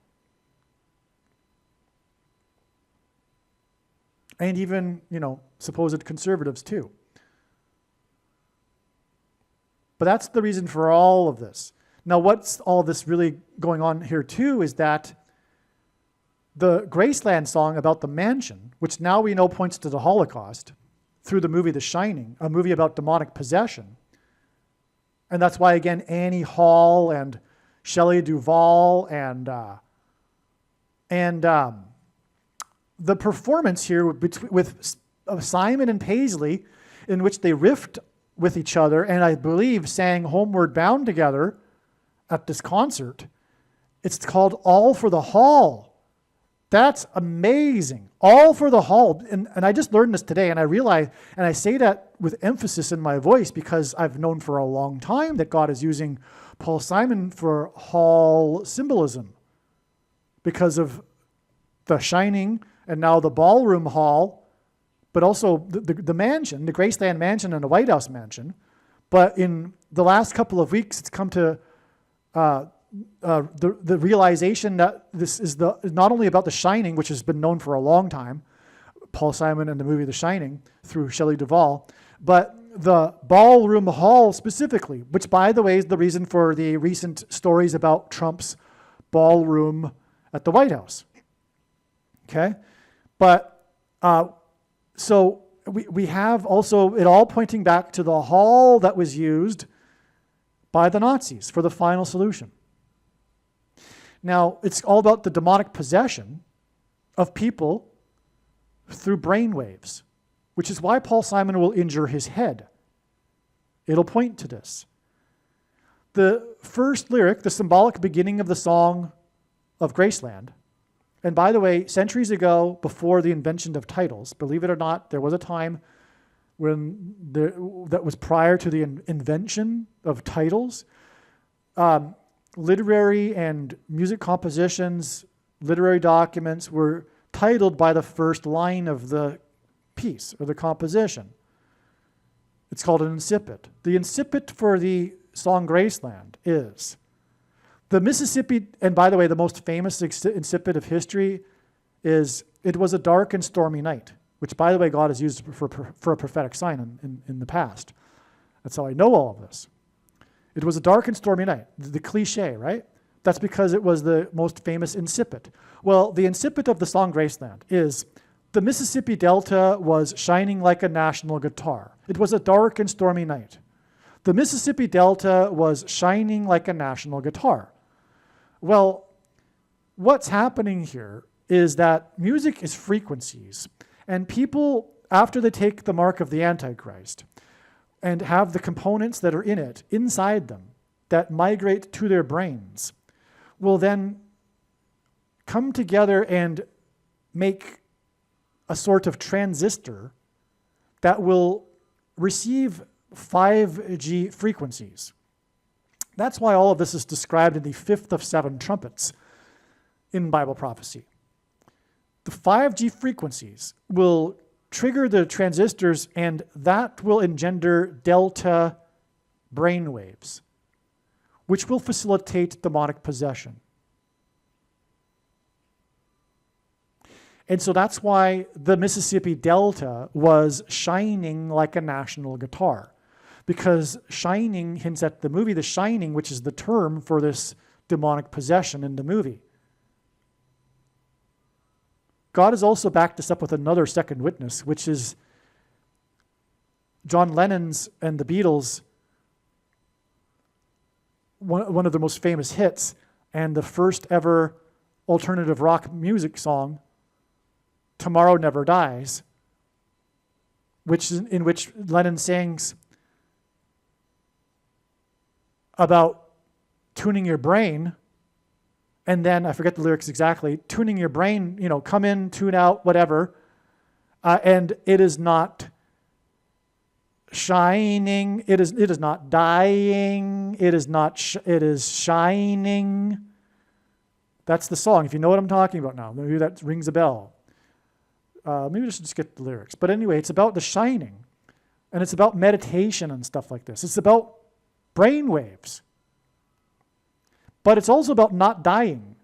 And even, supposed conservatives too. But that's the reason for all of this. Now, what's all this really going on here too is that the Graceland song about the mansion, which now we know points to the Holocaust through the movie The Shining, a movie about demonic possession. And that's why, again, Annie Hall and Shelley Duvall and the performance here with Simon and Paisley, in which they riffed with each other and I believe sang Homeward Bound together at this concert. It's called All for the Hall. That's amazing. All for the Hall. And I just learned this today, and I realize, and I say that with emphasis in my voice because I've known for a long time that God is using Paul Simon for hall symbolism because of The Shining and now the Ballroom Hall, but also the mansion, the Graceland Mansion and the White House Mansion. But in the last couple of weeks, it's come to the realization that this is not only about The Shining, which has been known for a long time, Paul Simon and the movie The Shining through Shelley Duvall, but the Ballroom Hall specifically, which, by the way, is the reason for the recent stories about Trump's ballroom at the White House. Okay? But so we have also it all pointing back to the hall that was used by the Nazis for the final solution. Now, it's all about the demonic possession of people through brainwaves, which is why Paul Simon will injure his head. It'll point to this. The first lyric, the symbolic beginning of the song of Graceland, and by the way, centuries ago, before the invention of titles, believe it or not, there was a time when that was prior to the invention of titles. Literary and music compositions, literary documents were titled by the first line of the piece or the composition. It's called an incipit. The incipit for the song Graceland is the Mississippi, and by the way, the most famous incipit of history is "It was a dark and stormy night," which, by the way, God has used for a prophetic sign in the past. That's how I know all of this. It was a dark and stormy night. The cliche, right? That's because it was the most famous incipit. Well, the incipit of the song Graceland is the Mississippi Delta was shining like a national guitar. It was a dark and stormy night. The Mississippi Delta was shining like a national guitar. Well, what's happening here is that music is frequencies, and people after they take the mark of the Antichrist and have the components that are in it inside them that migrate to their brains, will then come together and make a sort of transistor that will receive 5G frequencies. That's why all of this is described in the fifth of 7 trumpets in Bible prophecy. The 5G frequencies will trigger the transistors, and that will engender delta brainwaves, which will facilitate demonic possession. And so that's why the Mississippi Delta was shining like a national guitar. Because shining hints at the movie The Shining, which is the term for this demonic possession in the movie. God has also backed us up with another second witness, which is John Lennon's and the Beatles' one of their most famous hits, and the first ever alternative rock music song, Tomorrow Never Dies, in which Lennon sings about tuning your brain, and then, I forget the lyrics exactly, tuning your brain, come in, tune out, whatever, and it is not shining, it is not dying, it is shining. That's the song, if you know what I'm talking about now. Maybe that rings a bell. Maybe I should just get the lyrics. But anyway, it's about the shining, and it's about meditation and stuff like this. It's about brain waves. But it's also about not dying.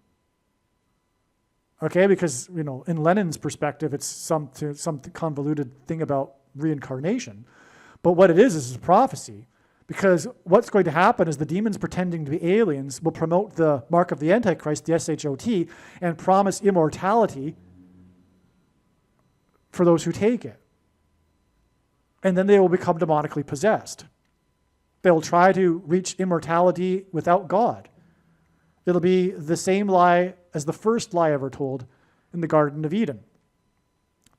Okay, because, in Lennon's perspective, it's some convoluted thing about reincarnation. But what it is a prophecy. Because what's going to happen is the demons pretending to be aliens will promote the mark of the Antichrist, the SHOT, and promise immortality for those who take it. And then they will become demonically possessed. They'll try to reach immortality without God. It'll be the same lie as the first lie ever told in the Garden of Eden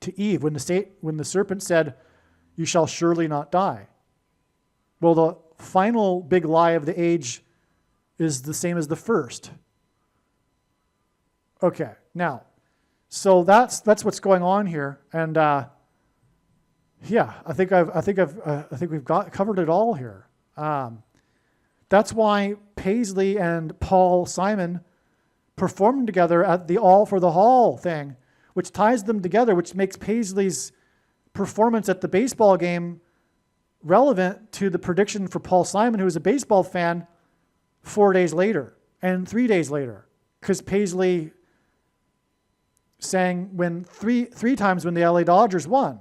to Eve when the serpent said, "You shall surely not die." Well, the final big lie of the age is the same as the first. Okay, now, so that's what's going on here, and I think we've covered it all here. That's why Paisley and Paul Simon performed together at the All for the Hall thing, which ties them together, which makes Paisley's performance at the baseball game relevant to the prediction for Paul Simon, who was a baseball fan, 4 days later and 3 days later, because Paisley sang three times when the LA Dodgers won.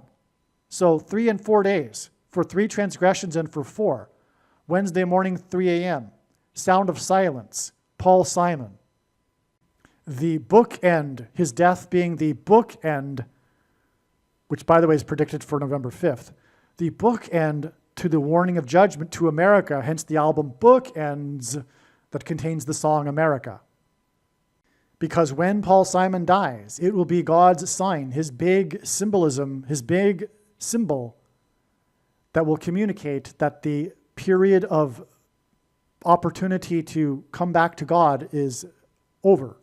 So 3 and 4 days for 3 transgressions and for 4. Wednesday morning, 3 a.m. Sound of Silence, Paul Simon. The bookend, his death being the bookend, which by the way is predicted for November 5th, the bookend to the warning of judgment to America, hence the album Bookends that contains the song America. Because when Paul Simon dies, it will be God's sign, his big symbolism, his big symbol that will communicate that the period of opportunity to come back to God is over.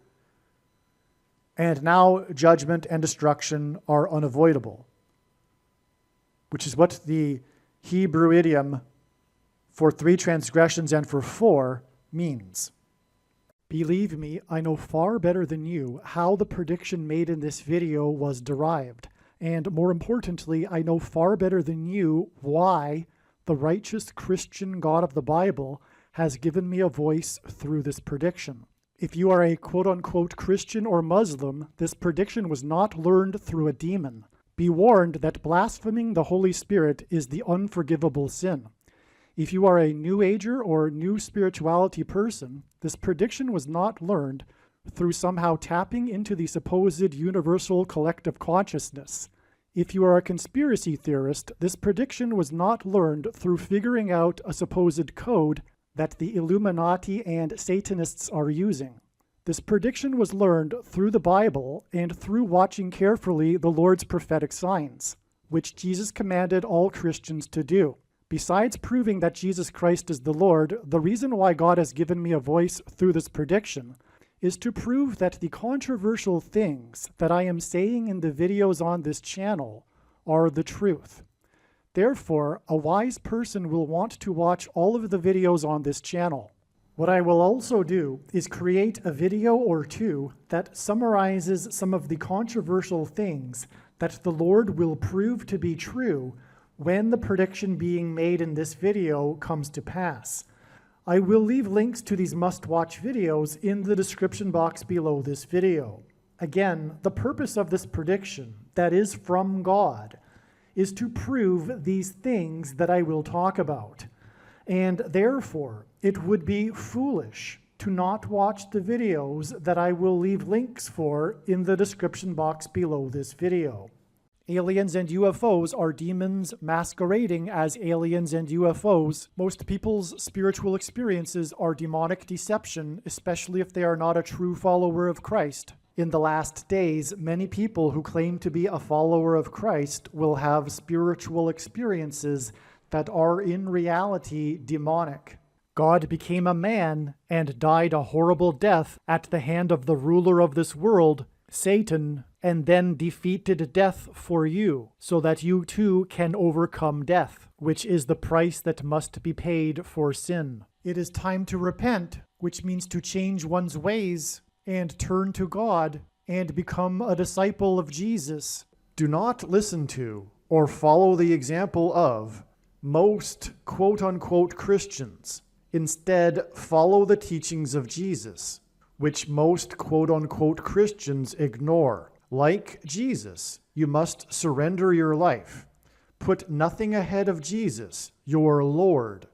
And now judgment and destruction are unavoidable, which is what the Hebrew idiom for 3 transgressions and for 4 means. Believe me, I know far better than you how the prediction made in this video was derived. And more importantly, I know far better than you why the righteous Christian God of the Bible has given me a voice through this prediction. If you are a quote-unquote Christian or Muslim, this prediction was not learned through a demon. Be warned that blaspheming the Holy Spirit is the unforgivable sin. If you are a New Ager or New Spirituality person, this prediction was not learned through somehow tapping into the supposed universal collective consciousness. If you are a conspiracy theorist, this prediction was not learned through figuring out a supposed code that the Illuminati and Satanists are using. This prediction was learned through the Bible and through watching carefully the Lord's prophetic signs. which Jesus commanded all Christians to do. Besides proving that Jesus Christ is the Lord, the reason why God has given me a voice through this prediction is to prove that the controversial things that I am saying in the videos on this channel are the truth. Therefore, a wise person will want to watch all of the videos on this channel. What I will also do is create a video or two that summarizes some of the controversial things that the Lord will prove to be true when the prediction being made in this video comes to pass. I will leave links to these must-watch videos in the description box below this video. Again, the purpose of this prediction, that is from God, is to prove these things that I will talk about. And therefore, it would be foolish to not watch the videos that I will leave links for in the description box below this video. Aliens and UFOs are demons masquerading as aliens and UFOs. Most people's spiritual experiences are demonic deception, especially if they are not a true follower of Christ. In the last days, many people who claim to be a follower of Christ will have spiritual experiences that are in reality demonic. God became a man and died a horrible death at the hand of the ruler of this world, Satan, and then defeated death for you, so that you too can overcome death, which is the price that must be paid for sin. It is time to repent, which means to change one's ways and turn to God and become a disciple of Jesus. Do not listen to or follow the example of most quote-unquote Christians. Instead, follow the teachings of Jesus, which most quote-unquote Christians ignore. Like Jesus, you must surrender your life. Put nothing ahead of Jesus, your Lord.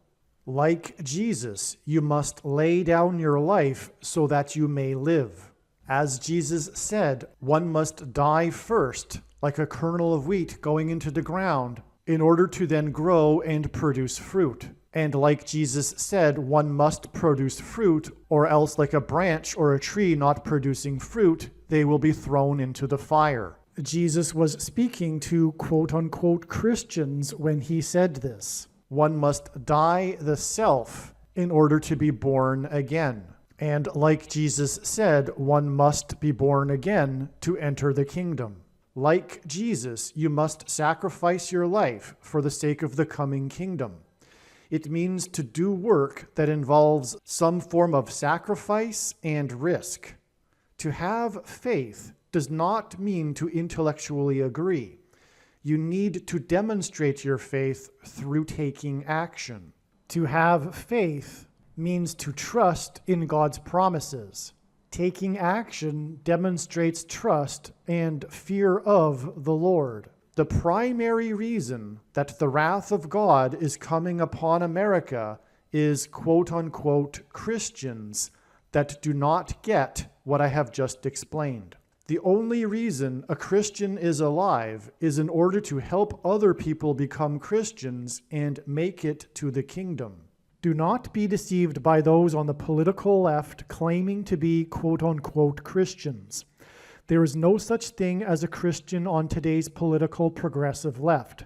Like Jesus, you must lay down your life so that you may live. As Jesus said, one must die first, like a kernel of wheat going into the ground, in order to then grow and produce fruit. And like Jesus said, one must produce fruit, or else like a branch or a tree not producing fruit, they will be thrown into the fire. Jesus was speaking to quote-unquote Christians when he said this. One must die the self in order to be born again. And like Jesus said, one must be born again to enter the kingdom. Like Jesus, you must sacrifice your life for the sake of the coming kingdom. It means to do work that involves some form of sacrifice and risk. To have faith does not mean to intellectually agree. You need to demonstrate your faith through taking action. To have faith means to trust in God's promises. Taking action demonstrates trust and fear of the Lord. The primary reason that the wrath of God is coming upon America is quote-unquote Christians that do not get what I have just explained. The only reason a Christian is alive is in order to help other people become Christians and make it to the kingdom. Do not be deceived by those on the political left claiming to be quote-unquote Christians. There is no such thing as a Christian on today's political progressive left.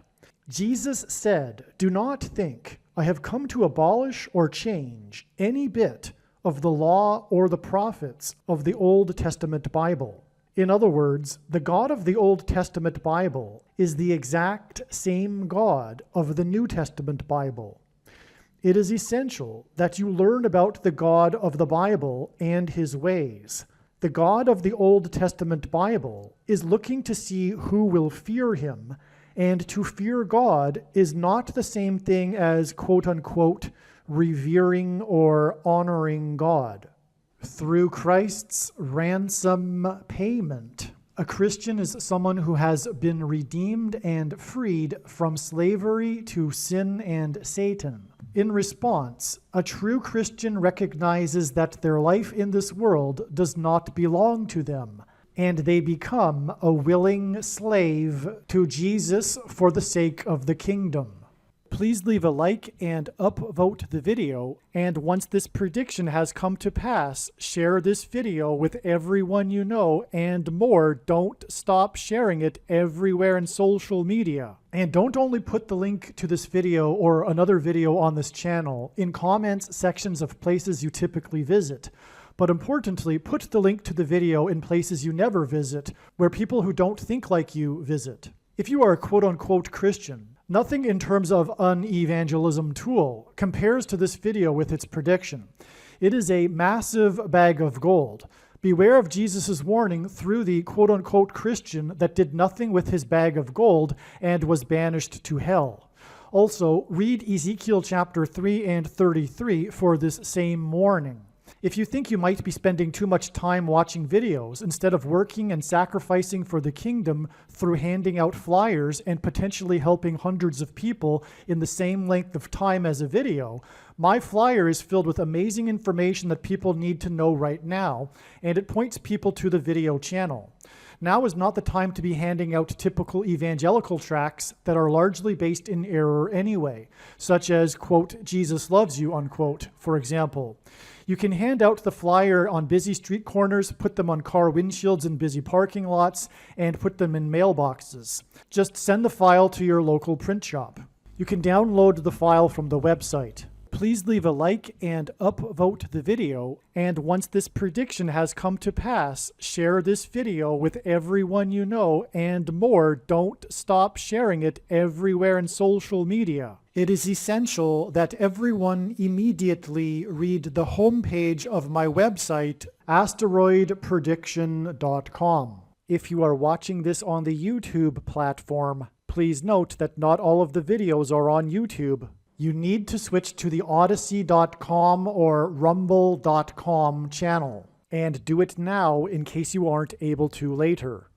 Jesus said, "Do not think I have come to abolish or change any bit of the law or the prophets of the Old Testament Bible." In other words, the God of the Old Testament Bible is the exact same God of the New Testament Bible. It is essential that you learn about the God of the Bible and his ways. The God of the Old Testament Bible is looking to see who will fear him, and to fear God is not the same thing as quote-unquote revering or honoring God. Through Christ's ransom payment, a Christian is someone who has been redeemed and freed from slavery to sin and Satan. In response, a true Christian recognizes that their life in this world does not belong to them, and they become a willing slave to Jesus for the sake of the kingdom. Please leave a like and upvote the video, and once this prediction has come to pass, share this video with everyone you know, and more, don't stop sharing it everywhere in social media. And don't only put the link to this video or another video on this channel in comments sections of places you typically visit, but importantly, put the link to the video in places you never visit, where people who don't think like you visit. If you are a quote-unquote Christian, nothing in terms of an evangelism tool compares to this video with its prediction. It is a massive bag of gold. Beware of Jesus' warning through the quote-unquote Christian that did nothing with his bag of gold and was banished to hell. Also, read Ezekiel chapter 3 and 33 for this same warning. If you think you might be spending too much time watching videos instead of working and sacrificing for the kingdom through handing out flyers and potentially helping hundreds of people in the same length of time as a video, my flyer is filled with amazing information that people need to know right now, and it points people to the video channel. Now is not the time to be handing out typical evangelical tracts that are largely based in error anyway, such as, quote, Jesus loves you, unquote, for example. You can hand out the flyer on busy street corners, put them on car windshields in busy parking lots, and put them in mailboxes. Just send the file to your local print shop. You can download the file from the website. Please leave a like and upvote the video, and once this prediction has come to pass, share this video with everyone you know, and more, don't stop sharing it everywhere in social media. It is essential that everyone immediately read the homepage of my website, asteroidprediction.com. If you are watching this on the YouTube platform, please note that not all of the videos are on YouTube. You need to switch to the Odyssey.com or Rumble.com channel, and do it now in case you aren't able to later.